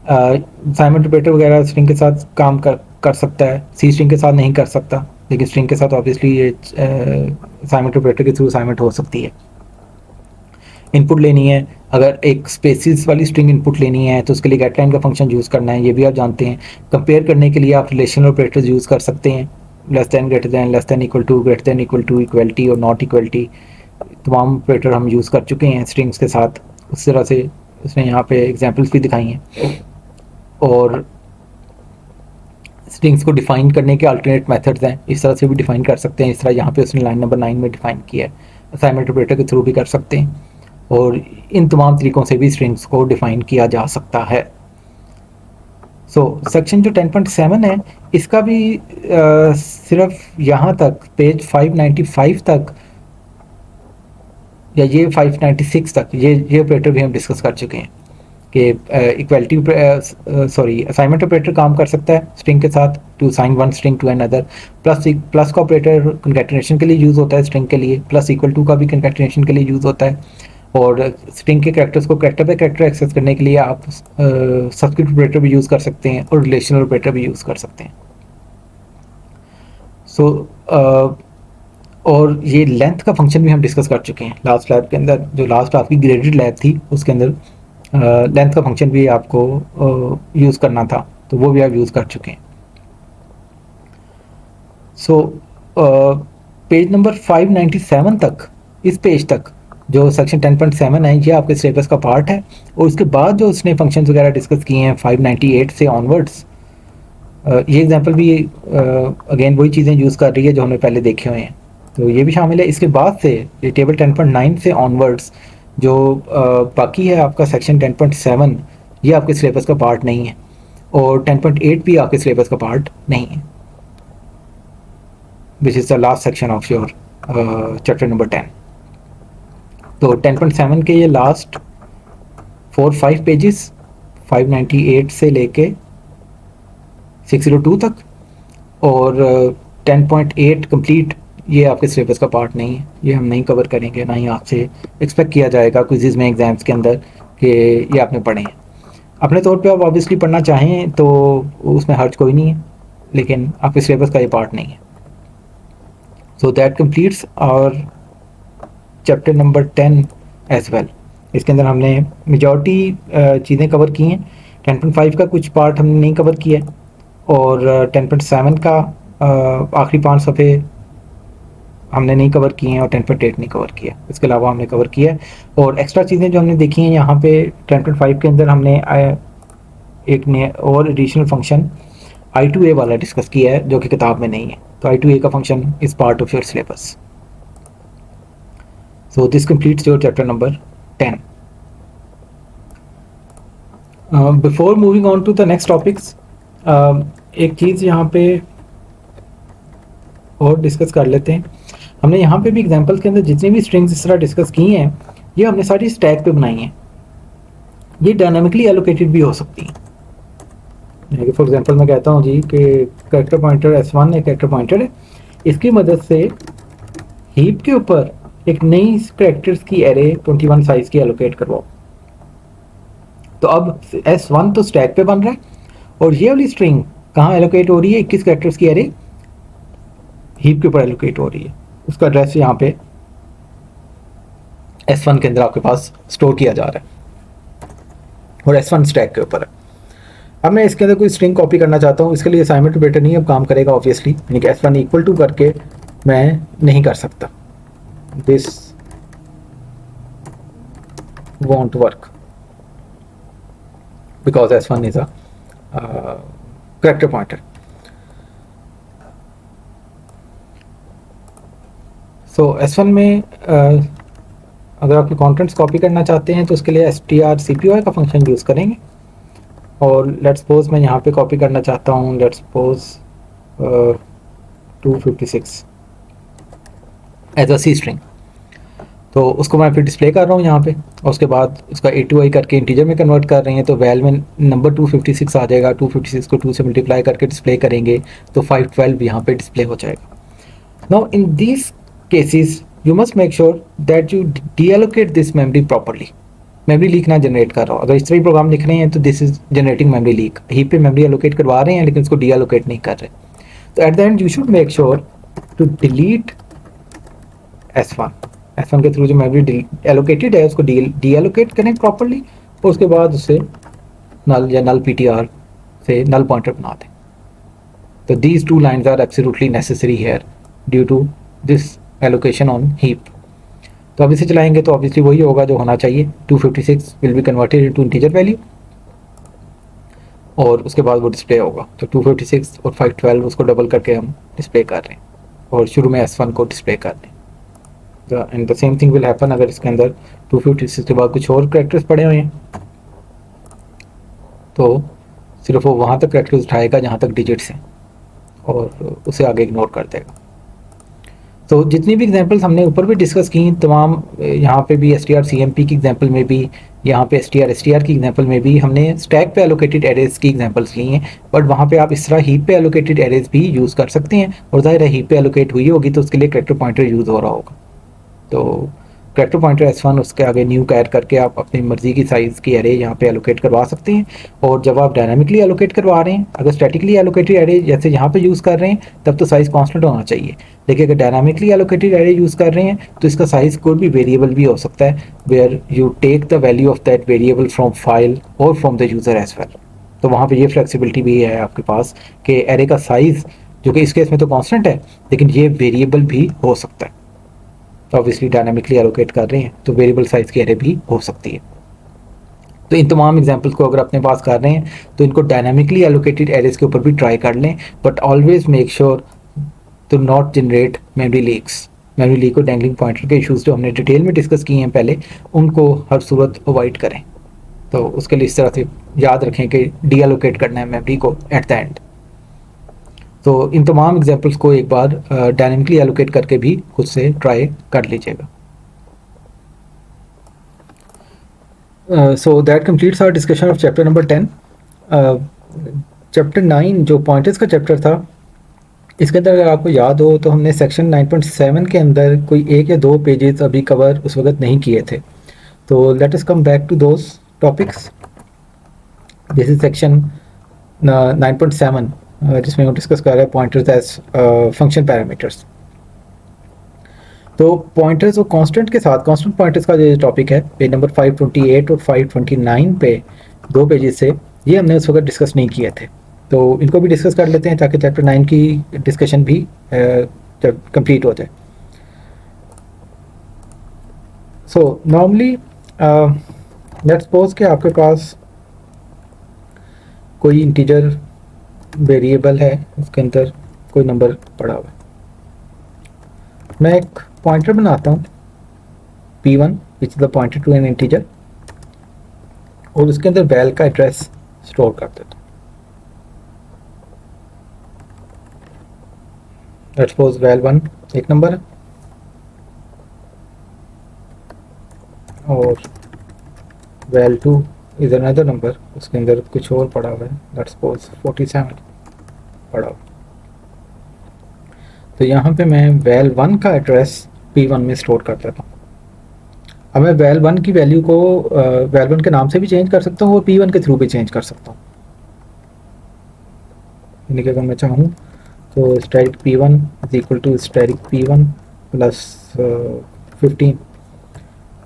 असाइनमेंट ऑपरेटर वगैरह स्ट्रिंग के साथ काम कर सकता है, सी स्ट्रिंग के साथ नहीं कर सकता, लेकिन स्ट्रिंग के साथ ऑब्वियसली ये असाइनमेंट ऑपरेटर के थ्रू असाइनमेंट हो सकती है। इनपुट लेनी है, अगर एक स्पेसिस वाली स्ट्रिंग इनपुट लेनी है तो उसके लिए गेट लाइन का फंक्शन यूज़ करना है, ये भी आप जानते हैं। कंपेयर करने के लिए आप रिलेशनल ऑपरेटर्स यूज़ कर सकते हैं, less than, greater than, less than equal to, greater than equal to, equality और नॉट इक्वलिटी, तमाम ऑपरेटर हम यूज़ कर चुके हैं स्ट्रिंग्स के साथ। उस तरह से उसने यहाँ पे एग्जांपल्स भी दिखाई हैं। और स्ट्रिंग्स को डिफाइन करने के अल्टरनेट मेथड्स हैं, इस तरह से भी डिफाइन कर सकते हैं, इस तरह यहाँ पे उसने लाइन नंबर 9 में डिफाइन किया है। असाइनमेंट ऑपरेटर के थ्रू भी कर सकते हैं, और इन तमाम तरीक़ों से भी स्ट्रिंग्स को डिफाइन किया जा सकता है। सो सेक्शन जो 10.7 है इसका भी सिर्फ यहाँ तक पेज 595 तक या ये 596 तक ये ऑपरेटर भी हम डिस्कस कर चुके हैं कि इक्वलिटी असाइनमेंट ऑपरेटर काम कर सकता है स्ट्रिंग के साथ to assign one string to another. Plus का ऑपरेटर कंकैटिनेशन के लिए यूज़ होता है स्ट्रिंग के लिए, प्लस इक्वल टू का भी कंकैटिनेशन के लिए यूज़ होता है, और स्ट्रिंग के कैरेक्टर्स को कैरेक्टर बाय कैरेक्टर एक्सेस करने के लिए आप सबस्क्रिप्ट ऑपरेटर भी यूज़ कर सकते हैं और रिलेशनल ऑपरेटर भी यूज़ कर सकते हैं। सो और ये लेंथ का फंक्शन भी हम डिस्कस कर चुके हैं लास्ट लैब के अंदर, जो लास्ट आपकी ग्रेडेड लैब थी उसके अंदर लेंथ का फंक्शन भी आपको यूज़ करना था, तो वो भी आप यूज़ कर चुके हैं। सो पेज नंबर 597 तक, इस पेज तक जो सेक्शन 10.7 है ये आपके सिलेबस का पार्ट है, और उसके बाद जो उसने फंक्शंस वगैरह डिस्कस किए हैं 598 से ऑनवर्ड्स, ये एग्जांपल भी अगेन वही चीज़ें यूज़ कर रही है जो हमने पहले देखे हुए हैं, तो ये भी शामिल है। इसके बाद से ये टेबल 10.9 से ऑनवर्ड्स जो बाकी है आपका सेक्शन 10.7, ये आपके सिलेबस का पार्ट नहीं है, और 10.8 भी आपके सिलेबस का पार्ट नहीं है, which is the last section of your chapter number 10। तो 10.7 के ये लास्ट 4-5 पेजेस 598 से लेके 602 तक, और 10.8 कंप्लीट ये आपके सिलेबस का पार्ट नहीं है, ये हम नहीं कवर करेंगे, ना ही आपसे एक्सपेक्ट किया जाएगा क्विज़ में एग्ज़ाम्स के अंदर कि ये आपने पढ़े हैं। अपने तौर पे आप ऑब्वियसली पढ़ना चाहें तो उसमें हर्ज कोई नहीं है, लेकिन आपके सिलेबस का ये पार्ट नहीं है। सो दैट कंप्लीट्स और चैप्टर नंबर 10 एज वेल। इसके अंदर हमने मेजॉरिटी चीज़ें कवर की हैं। 10.5 का कुछ पार्ट हमने नहीं कवर किया है, और 10.7 का आखिरी 5 सफ़े हमने नहीं कवर किए हैं, और 10.8 नहीं कवर किया, इसके अलावा हमने कवर किया है। और एक्स्ट्रा चीज़ें जो हमने देखी हैं यहाँ पे 10.5 के अंदर हमने एक नया और एडिशनल फंक्शन I2A वाला डिस्कस किया है जो कि किताब में नहीं है, तो I2A का function is part of your syllabus. So this completes your chapter number 10. Before moving on to the next topics, एक चीज़ यहाँ पे और डिस्कस कर लेते हैं। हमने यहाँ पे भी एग्जांपल्स के अंदर जितनी भी स्ट्रिंग्स इस तरह डिस्कस की हैं, ये हमने सारी स्टैक पे बनाई हैं। ये डायनामिकली एलोकेटेड भी हो सकती हैं। फॉर एग्जांपल मैं कहता हूँ जी कि कैरेक्टर पॉइंटर S1 एक कैरेक्टर पॉइंटर है, इसकी मदद से हीप के ऊपर एक नई कैरेक्टर्स की एरे 21 साइज की एलोकेट करवाओ। तो अब S1 तो स्टैक पे बन रहा है, और ये वाली स्ट्रिंग कहाँ एलोकेट हो रही है? 21 कैरेक्टर्स की एरे हीप के ऊपर एलोकेट हो रही है। उसका एड्रेस यहाँ पे S1 के अंदर आपके पास स्टोर किया जा रहा है, और S1 स्टैक के ऊपर है। अब मैं इसके अंदर कोई स्ट्रिंग कॉपी करना चाहता हूँ, इसके लिए असाइनमेंट बेटर नहीं अब काम करेगा ऑब्वियसली, यानी कि S1 इक्वल टू करके मैं नहीं कर सकता, this won't work because S1 is a character pointer. So S1 में अगर आपके कंटेंट्स कॉपी करना चाहते हैं तो उसके लिए strcpy का फंक्शन यूज़ करेंगे, और लेट्स सपोज मैं यहाँ पे कॉपी करना चाहता हूँ, let's suppose 256 as a C string, तो उसको मैं फिर डिस्प्ले कर रहा हूँ यहाँ पे, और उसके बाद उसका A2I करके इंटीजर में कन्वर्ट कर रहे हैं, तो वैल में नंबर 256 आ जाएगा। 256 को 2 से मल्टीप्लाई करके डिस्प्ले करेंगे तो 512 यहाँ पे डिस्प्ले हो जाएगा। Now in this cases you must make sure that you deallocate this memory properly. Memory leak ना जनरेट कर रहा हो। अगर इस तरह प्रोग्राम लिख रहे हैं तो this is generating memory leak. Heap पे मेमोरी एलोकेट करवा रहे हैं लेकिन उसको डीएलोकेट नहीं कर रहे, तो at the end you should make sure to delete S1 के थ्रू जो मेमोरी एलोकेटेड है उसको डीएलोकेट करें प्रॉपरली, और उसके बाद उसे नल या नल PTR से नल पॉइंटर बना दें। तो these two lines are absolutely necessary here due to this allocation on heap. तो अब इसे चलाएंगे तो ऑब्वियसली वही होगा जो होना चाहिए, 256 will be converted into integer value, और उसके बाद वो डिस्प्ले होगा। तो 256 और 512 उसको डबल करके हम डिस्प्ले कर रहे हैं, और शुरू में S1 को डिस्प्ले कर रहे हैं। And the same thing will happen अगर इसके अंदर 256 के बाद कुछ और कैरेक्टर्स पड़े हुए हैं, तो सिर्फ वो वहाँ तक कैरेक्टर्स उठाएगा जहाँ तक डिजिट्स हैं, और उसे आगे इग्नोर कर देगा। तो जितनी भी एग्जांपल्स हमने ऊपर भी डिस्कस की तमाम, यहाँ पे भी strcmp की एग्जांपल में भी, यहाँ पे str की एग्जांपल में भी हमने स्टैक पे एलोकेटेड एरेज की एग्जांपल्स ली हैं, बट वहाँ पे आप इस तरह हीप पे एलोकेटेड एरेज भी यूज़ कर सकते हैं, और ज़ाहिर है हीप पे एलोकेट हुई होगी तो उसके लिए कैरेक्टर पॉइंटर यूज़ हो रहा होगा। तो करेक्टर पॉइंटर S1 उसके आगे न्यू कैर करके आप अपनी मर्जी की साइज़ की एरे यहाँ पे एलोकेट करवा सकते हैं। और जब आप डायनामिकली एलोकेट करवा रहे हैं, अगर स्टैटिकली एलोकेटेड एरे जैसे यहाँ पे यूज़ कर रहे हैं तब तो साइज़ कांस्टेंट होना चाहिए, लेकिन अगर डायनामिकली एलोकेटेड एरे यूज़ कर रहे हैं तो इसका साइज़ कोई भी वेरिएबल भी हो सकता है, where you take the value of that variable from file और from the user as well. तो वहाँ पे ये फ्लेक्सिबिलिटी भी है आपके पास कि एरे का साइज़ जो कि इस केस में तो कांस्टेंट है, लेकिन ये वेरिएबल भी हो सकता है। तो ऑब्वियसली डायनामिकली एलोकेट कर रहे हैं तो वेरिएबल साइज़ की एरे भी हो सकती है। तो इन तमाम एग्जांपल्स को अगर अपने पास कर रहे हैं तो इनको डायनामिकली एलोकेटेड एरेज के ऊपर भी ट्राई कर लें, but always make sure to not generate memory leaks. Memory leak और डैंगलिंग पॉइंटर के इश्यूज जो हमने डिटेल में डिस्कस किए हैं पहले, उनको हर सूरत अवॉइड करें। तो उसके लिए इस तरह से याद रखें कि डी एलोकेट करना है मेमोरी को एट द एंड। तो इन तमाम एग्जांपल्स को एक बार डायनामिकली एलोकेट करके भी खुद से ट्राई कर लीजिएगा। So that completes our discussion of chapter number 10। Chapter 9 जो पॉइंटर्स का चैप्टर था, इसके अंदर अगर आपको याद हो तो हमने सेक्शन 9.7 के अंदर कोई 1 या 2 पेजेस अभी कवर उस वक्त नहीं किए थे। तो let us come back to those topics. This is section 9.7 जिसमें हम डिस्कस कर रहे हैं पॉइंटर्स एज फंक्शन पैरामीटर्स। तो पॉइंटर्स और कांस्टेंट के साथ कांस्टेंट पॉइंटर्स का जो टॉपिक है पेज नंबर 528 और 529 पे 2 पेजेस से, ये हमने उस वक्त डिस्कस नहीं किए थे। तो इनको भी डिस्कस कर लेते हैं ताकि चैप्टर 9 की डिस्कशन भी कंप्लीट हो जाए। सो नॉर्मली लेट्स सपोज कि आपके पास कोई इंटीजर वेरिएबल है, उसके अंदर कोई नंबर पड़ा हुआ है। मैं एक पॉइंटर बनाता हूँ p1 which is the pointer to an integer, और उसके अंदर वैल का एड्रेस स्टोर कर देता हूँ। लेट्स सपोज वैल 1 एक नंबर है और वैल 2 इज अनदर नंबर, उसके अंदर कुछ और पड़ा हुआ है, लेट्स सपोज 47 पड़ा हुआ। तो यहाँ पे मैं वैल 1 का एड्रेस p1 में स्टोर कर देता हूँ। अब मैं वैल 1 की वैल्यू को वैल 1 के नाम से भी चेंज कर सकता हूँ और p1 के थ्रू भी चेंज कर सकता हूँ। यानी कि अगर मैं चाहूँ तो static p1 is equal to static p1 plus 15,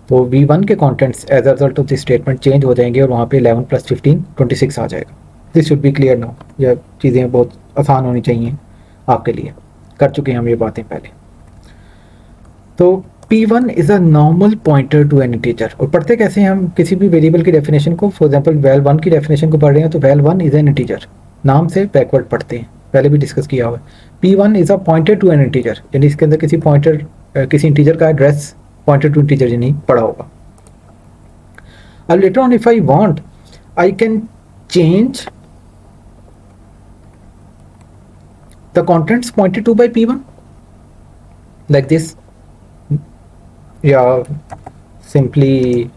तो v1 के contents as a result of this statement change हो जाएंगे और वहाँ पे 11 प्लस 15 26 आ जाएगा। This should be clear now. यह चीज़ें बहुत आसान होनी चाहिए आपके लिए, कर चुके हैं हम ये बातें पहले। तो p1 is a normal pointer to an integer. और पढ़ते कैसे हैं हम किसी भी वेरिएबल की डेफिनेशन को? फॉर एग्जांपल वैल 1 की डेफिनेशन को पढ़ रहे हैं तो वैल 1 इज एन इंटीजर, नाम से बैकवर्ड पढ़ते हैं, पहले भी डिस्कस किया हुआ है। p1 is a pointer to an integer, यानी इसके अंदर किसी पॉइंटर किसी इंटीजर का एड्रेस पॉइंटर टू इंटीजर यानी पड़ा होगा। अब later on if I want I can change the contents pointed to by p1 like this, yeah, simply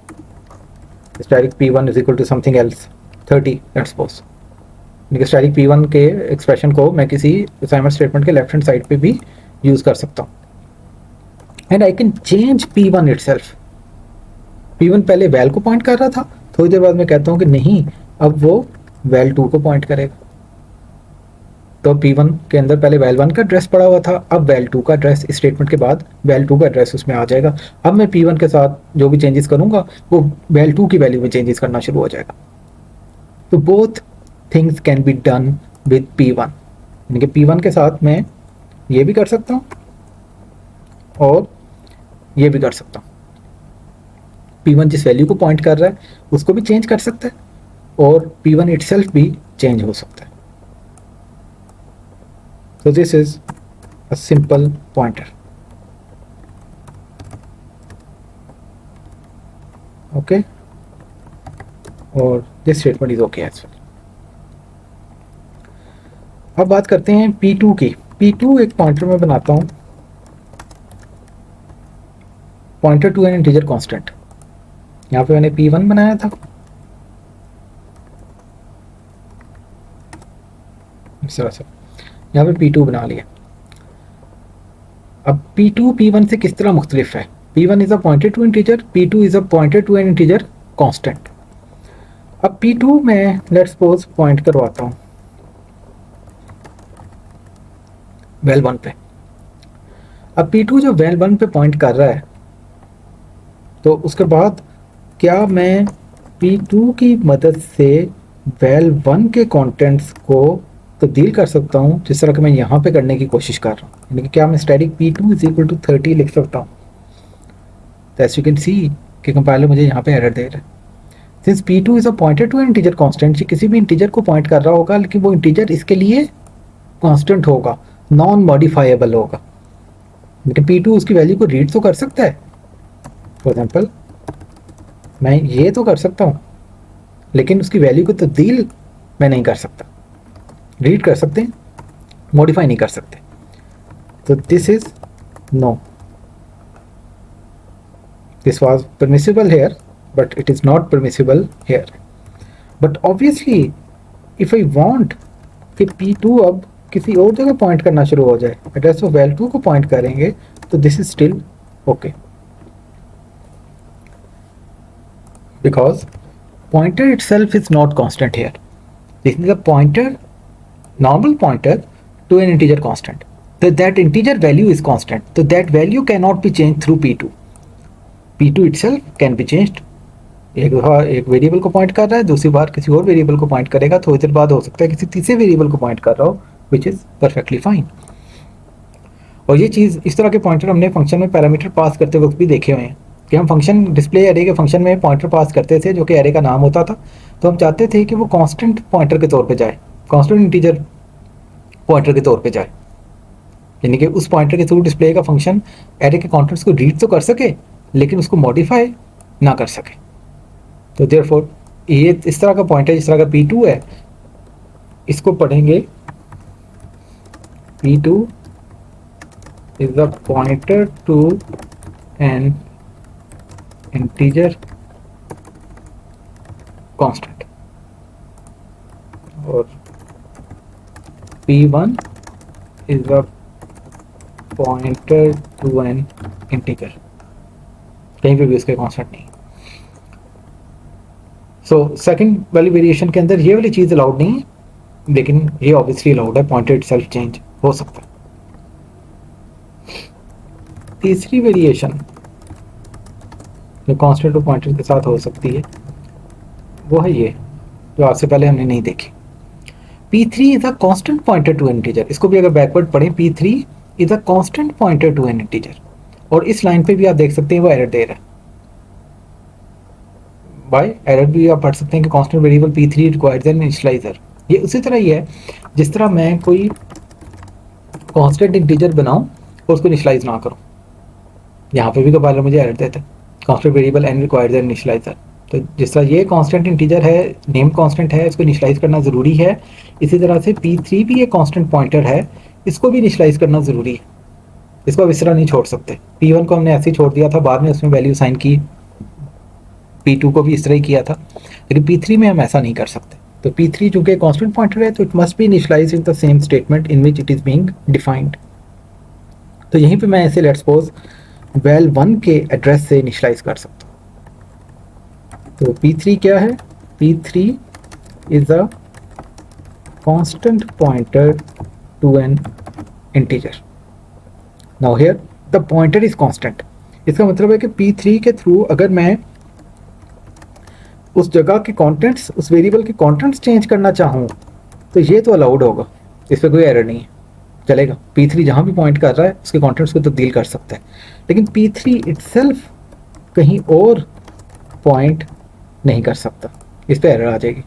static p1 is equal to something else 30 let's suppose। Static p1 के expression को मैं किसी assignment statement के left hand side पे भी use कर सकता हूँ। And I can change p1 itself. p1 पहले वैल को पॉइंट कर रहा था, थोड़ी देर बाद मैं कहता हूँ कि नहीं, अब वो वैल 2 को पॉइंट करेगा। तो p1 के अंदर पहले वैल 1 का एड्रेस पड़ा हुआ था, अब वैल 2 का एड्रेस, इस स्टेटमेंट के बाद वैल 2 का एड्रेस उसमें आ जाएगा। अब मैं p1 के साथ जो भी चेंजेस करूंगा वो वैल 2 की वैल्यू में चेंजेस करना शुरू हो जाएगा। तो both things can be done with p1, यानी कि p1 के साथ मैं ये भी कर सकता हूँ और ये भी कर सकता हूँ। p1 जिस वैल्यू को पॉइंट कर रहा है उसको भी चेंज कर सकता है और p1 इटसेल्फ भी चेंज हो सकता है। So this is a simple pointer. Okay, और this statement is okay as well. अब बात करते हैं p2 की। p2 एक पॉइंटर में बनाता हूँ, pointer to an integer constant. यहाँ पे मैंने p1 बनाया था, इस तरह से यहाँ पे p2 बना लिया। अब p2 p1 से किस तरह मुख्तलिफ है? P1 is a pointer to integer, P2 is a pointer to an integer constant. अब P2 में लेट्स सपोज पॉइंट करवाता हूँ वैल 1 पे। अब P2 जो वैल 1 पे पॉइंट कर रहा है, तो उसके बाद क्या मैं P2 की मदद से वैल 1 के कंटेंट्स को तब्दील कर सकता हूँ, जिस तरह कि मैं यहाँ पे करने की कोशिश कर रहा हूँ? यानी कि क्या मैं static P2 is equal to 30 लिख सकता हूँ? तो एज यू कैन सी कि कंपाइलर मुझे यहाँ पे एरर दे रहा है। Since P2 is a pointer to an integer constant, किसी भी इंटीजर को पॉइंट कर रहा होगा, लेकिन वो इंटीजर इसके लिए कांस्टेंट होगा, नॉन मॉडिफाइबल होगा। लेकिन P2 उसकी वैल्यू को रीड तो कर सकता है। फॉर एग्जाम्पल मैं ये तो कर सकता हूँ, लेकिन उसकी वैल्यू को तब्दील मैं नहीं कर सकता। रीड कर सकते हैं, मॉडिफाई नहीं कर सकते। तो this is no, this was permissible here but it is not permissible here. But obviously if I want कि P2 अब किसी और जगह पॉइंट करना शुरू हो जाए, एड्रेस ऑफ वैल 2 को पॉइंट करेंगे, तो this is still okay, because pointer itself is not constant here. This is a pointer, normal pointer to an integer constant. So that integer value is constant. So that value cannot be changed through P2. P2 itself can be changed. एक variable को point कर रहा है, दूसरी बार किसी और variable को point करेगा, थोड़ी देर बाद हो सकता है किसी तीसरे वेरिएबल को पॉइंट कर रहा हो, विच इज़ परफेक्टली फाइन। और ये चीज़, इस तरह के पॉइंटर हमने फंक्शन में पैरामीटर पास करते वक्त भी देखे हुए हैं कि हम फंक्शन डिस्प्ले एरे के फंक्शन में पॉइंटर पास करते थे जो कि एरे का नाम होता था। तो हम चाहते थे कि वो कांस्टेंट पॉइंटर के तौर पे जाए, कांस्टेंट इंटीजर पॉइंटर के तौर पे जाए, यानी कि उस पॉइंटर के थ्रू डिस्प्ले का फंक्शन एरे के कॉन्टेंट्स को रीड तो कर सके लेकिन उसको मॉडिफाई ना कर सके। तो देयरफॉर ये इस तरह का पॉइंटर जिस तरह का P2 है, इसको पढ़ेंगे P2 is a pointer to an integer constant और P1 is a pointer to an integer. कहीं पे भी उसके कांस्टेंट नहीं। सो सेकंड वाली वेरिएशन के अंदर ये वाली चीज़ अलाउड नहीं है, लेकिन ये ऑब्वियसली अलाउड है, पॉइंटर इटसेल्फ चेंज हो सकता है। तीसरी वेरिएशन जो कांस्टेंट और पॉइंटर के साथ हो सकती है वो है ये, जो आपसे पहले हमने नहीं देखी। P3 is a constant pointer to an integer. इसको भी अगर बैकवर्ड पढ़ें, P3 is a constant pointer to an integer. और इस लाइन पे भी आप देख सकते हैं वो एरर दे रहा है। बाय एरर भी आप पढ़ सकते हैं कि constant variable P3 requires an initialiser. ये उसी तरह ही है जिस तरह मैं कोई कांस्टेंट इंटीजर बनाऊं और उसको इनिशियलाइज ना करूं। यहाँ पे भी कंपाइलर मुझे एरर देता है, constant variable an requires an initializer. तो जिस तरह ये कांस्टेंट इंटीजर है, नेम कांस्टेंट है, इसको इनिशियलाइज करना ज़रूरी है, इसी तरह से P3 भी एक कांस्टेंट पॉइंटर है, इसको भी इनिशियलाइज करना ज़रूरी है। इसको अब इस तरह नहीं छोड़ सकते। P1 को हमने ऐसे ही छोड़ दिया था, बाद में उसमें वैल्यू साइन की, P2 को भी इस तरह ही किया था, लेकिन P3 में हम ऐसा नहीं कर सकते। तो P3 चूंकि कांस्टेंट पॉइंटर है, तो it must be initialize in the same statement in which it is being defined. तो यहीं पे मैं ऐसे लेट्स सपोज वैल 1 के एड्रेस से इनिशियलाइज कर सकता हूँ। तो P3 क्या है? P3 is a constant pointer to an integer. Now here the pointer is constant. इसका मतलब है कि P3 के थ्रू अगर मैं उस जगह के कंटेंट्स, उस वेरिएबल के कंटेंट्स चेंज करना चाहूँ तो ये तो अलाउड होगा, इस पर कोई एरर नहीं है, चलेगा। P3 जहाँ भी पॉइंट कर रहा है उसके कंटेंट्स को तब्दील कर सकता है, लेकिन P3 इटसेल्फ कहीं और पॉइंट नहीं कर सकता, इस पर एरर आ जाएगी।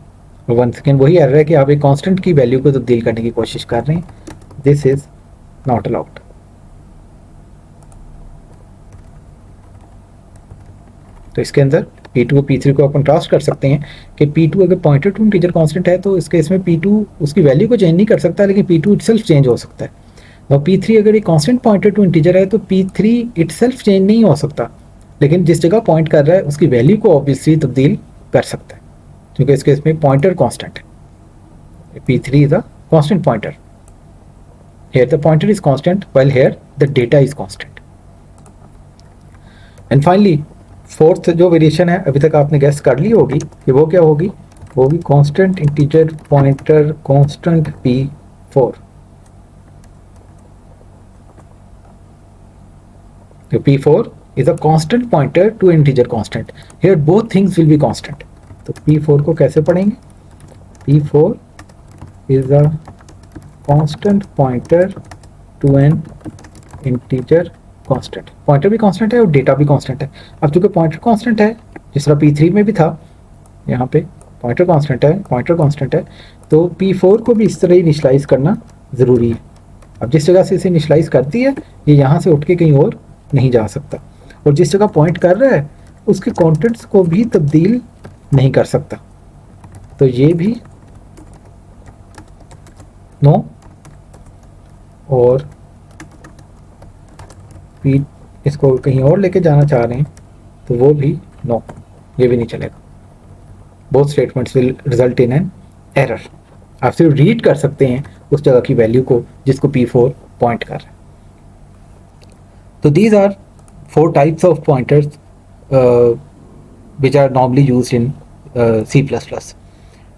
और वन सेकेंड वही एरर है कि आप एक कांस्टेंट की वैल्यू को तब्दील करने की कोशिश कर रहे हैं, दिस इज नॉट अलाउड। तो इसके अंदर P2 और P3 को आप कंट्रास्ट कर सकते हैं कि P2 अगर पॉइंटर टू इंटीजर कांस्टेंट है तो इस केस में P2 उसकी वैल्यू को चेंज नहीं कर सकता, लेकिन P2 इटसेल्फ चेंज हो सकता है। और P3 अगर एक कांस्टेंट पॉइंटर टू इंटीजर है तो P3 इटसेल्फ चेंज नहीं हो सकता, लेकिन जिस जगह पॉइंट कर रहा है उसकी वैल्यू को ऑब्वियसली तब्दील कर सकता है, क्योंकि इस केस में पॉइंटर कांस्टेंट है। P3 is a constant pointer, here the pointer is constant while here the data is constant. And finally fourth जो वेरिएशन है अभी तक आपने गेस कर ली होगी कि वो क्या होगी, वो होगी constant integer pointer constant p4. So p4 is a constant pointer to integer constant. Here both things will be constant. तो p4 को कैसे पढ़ेंगे, p4 is a constant pointer to an integer constant. Pointer भी constant है और data भी constant है. अब चूंकि पॉइंटर कांस्टेंट है, जिस तरह p3 में भी था, यहाँ पे पॉइंटर कांस्टेंट है, तो p4 को भी इस तरह ही इनिशियलाइज करना ज़रूरी है. अब जिस जगह से इसे इनिशियलाइज करती है, ये यहाँ से उठ के कहीं और नहीं जा सकता, और जिस जगह पॉइंट कर रहा है उसके कंटेंट्स को भी तब्दील नहीं कर सकता. तो ये भी नो, और पी इसको कहीं और लेके जाना चाह रहे हैं तो वो भी नो, ये भी नहीं चलेगा. Both statements will result in an error. आप सिर्फ रीड कर सकते हैं उस जगह की वैल्यू को जिसको p4 पॉइंट कर रहा है. तो these are 4 types of pointers which are normally used in C++.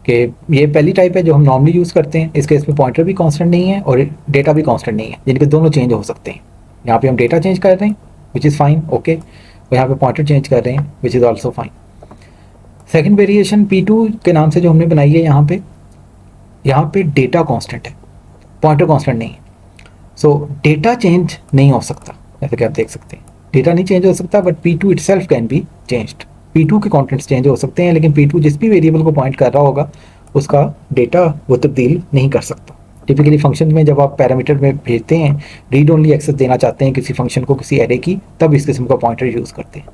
कि ये पहली टाइप है जो हम नॉर्मली यूज़ करते हैं. इस केस में पॉइंटर भी कांस्टेंट नहीं है और डेटा भी कांस्टेंट नहीं है, जिनके दोनों चेंज हो सकते हैं. यहाँ पे हम डेटा चेंज कर रहे हैं विच इज़ फाइन, ओके, और यहाँ पे पॉइंटर चेंज कर रहे हैं which is also fine. Second variation p2 के नाम से जो हमने बनाई है, यहाँ पे डेटा कांस्टेंट है, पॉइंटर कांस्टेंट नहीं है. सो डेटा चेंज नहीं हो सकता, जैसे कि आप देख सकते हैं डेटा नहीं चेंज हो सकता, but p2 itself can be changed. p2 के कंटेंट्स चेंज हो सकते हैं, लेकिन p2 जिस भी वेरिएबल को पॉइंट कर रहा होगा उसका डेटा वो तब्दील नहीं कर सकता. टिपिकली फंक्शन में जब आप पैरामीटर में भेजते हैं, रीड ओनली एक्सेस देना चाहते हैं किसी फंक्शन को, किसी एरे की, तब इस किस्म का पॉइंटर यूज़ करते हैं.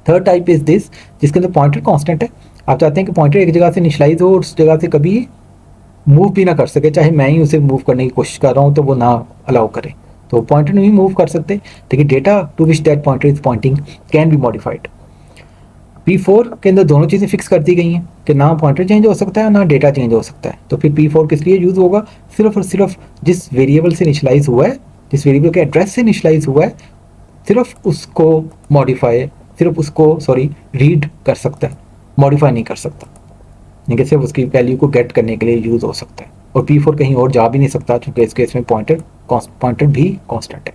थर्ड टाइप इज दिस, जिसके अंदर पॉइंटर कांस्टेंट है. आप चाहते हैं कि पॉइंटर एक जगह से इनिशियलाइज हो और उस जगह से कभी मूव भी ना कर सके, चाहे मैं ही उसे मूव करने की कोशिश कर रहा हूँ तो वो ना अलाउ करे. तो पॉइंटर नहीं मूव कर सकते, लेकिन data to which that pointer is pointing can be modified. p4 के अंदर दोनों चीज़ें फिक्स कर दी गई हैं कि ना पॉइंटर चेंज हो सकता है ना डेटा चेंज हो सकता है. तो फिर p4 किस लिए यूज़ होगा, सिर्फ और सिर्फ जिस वेरिएबल से इनिशियलाइज हुआ है, जिस वेरिएबल के एड्रेस से इनिशियलाइज हुआ है, सिर्फ उसको मॉडिफाई, सिर्फ उसको रीड कर सकता है, मॉडिफाई नहीं कर सकता. यानी सिर्फ उसकी वैल्यू को गेट करने के लिए यूज़ हो सकता है. और p4 कहीं और जा भी नहीं सकता, क्योंकि इस केस में पॉइंटर भी कांस्टेंट है.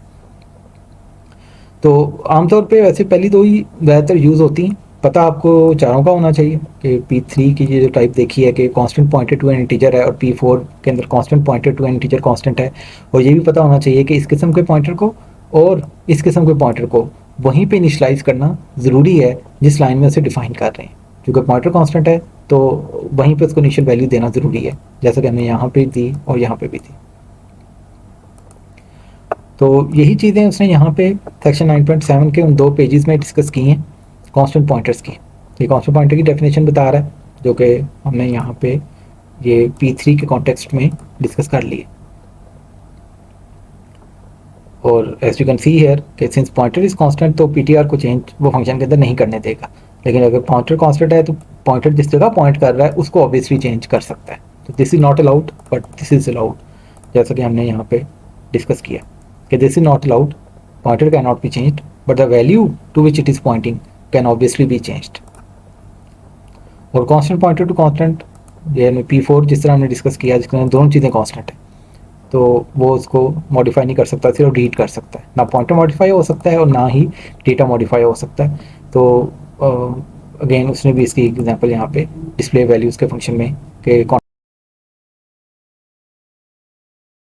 तो आमतौर पे वैसे पहली दो ही ज़्यादातर यूज़ होती हैं. पता आपको चारों का होना चाहिए कि p3 की ये जो टाइप देखी है कि constant pointer to an integer है, और p4 के अंदर constant pointer to an integer constant है. और ये भी पता होना चाहिए कि इस किस्म के पॉइंटर को और इस किस्म के पॉइंटर को वहीं पे इनिशियलाइज करना ज़रूरी है जिस लाइन में उसे डिफाइन कर रहे हैं. क्योंकि पॉइंटर कांस्टेंट है तो वहीं पे उसको इनिशियल वैल्यू देना ज़रूरी है, जैसा कि हमने यहाँ पे दी और यहाँ पे भी दी. तो यही चीज़ें उसने यहाँ पे सेक्शन 9.7 के उन 2 पेजेस में डिस्कस की हैं कांस्टेंट पॉइंटर्स की. ये कांस्टेंट पॉइंटर की डेफिनेशन बता रहा है, जो कि हमने यहाँ पे ये p3 के कॉन्टेक्स्ट में डिस्कस कर लिए. और as you can see here कि सिंस पॉइंटर इज कांस्टेंट, तो ptr को चेंज वो फंक्शन के अंदर नहीं करने देगा. लेकिन अगर पॉइंटर कांस्टेंट है तो पॉइंटर जिस जगह पॉइंट कर रहा है उसको ऑब्वियसली चेंज कर सकता है. तो this is not allowed but this is allowed, जैसा कि हमने यहाँ पे डिस्कस किया कि this is not allowed, pointer can not be changed, but the value to which it is pointing can obviously be changed. और कांस्टेंट पॉइंटर टू कांस्टेंट, यानी p4 जिस तरह हमने डिस्कस किया, जिसके अंदर दोनों चीज़ें कांस्टेंट है, तो वो उसको मॉडिफाई नहीं कर सकता, सिर्फ रीड कर सकता है. ना पॉइंटर मॉडिफाई हो सकता है और ना ही डेटा मॉडिफाई हो सकता है. तो अगेन उसने भी इसकी एग्जांपल यहाँ पे डिस्प्ले वैल्यूज़ के फंक्शन में कि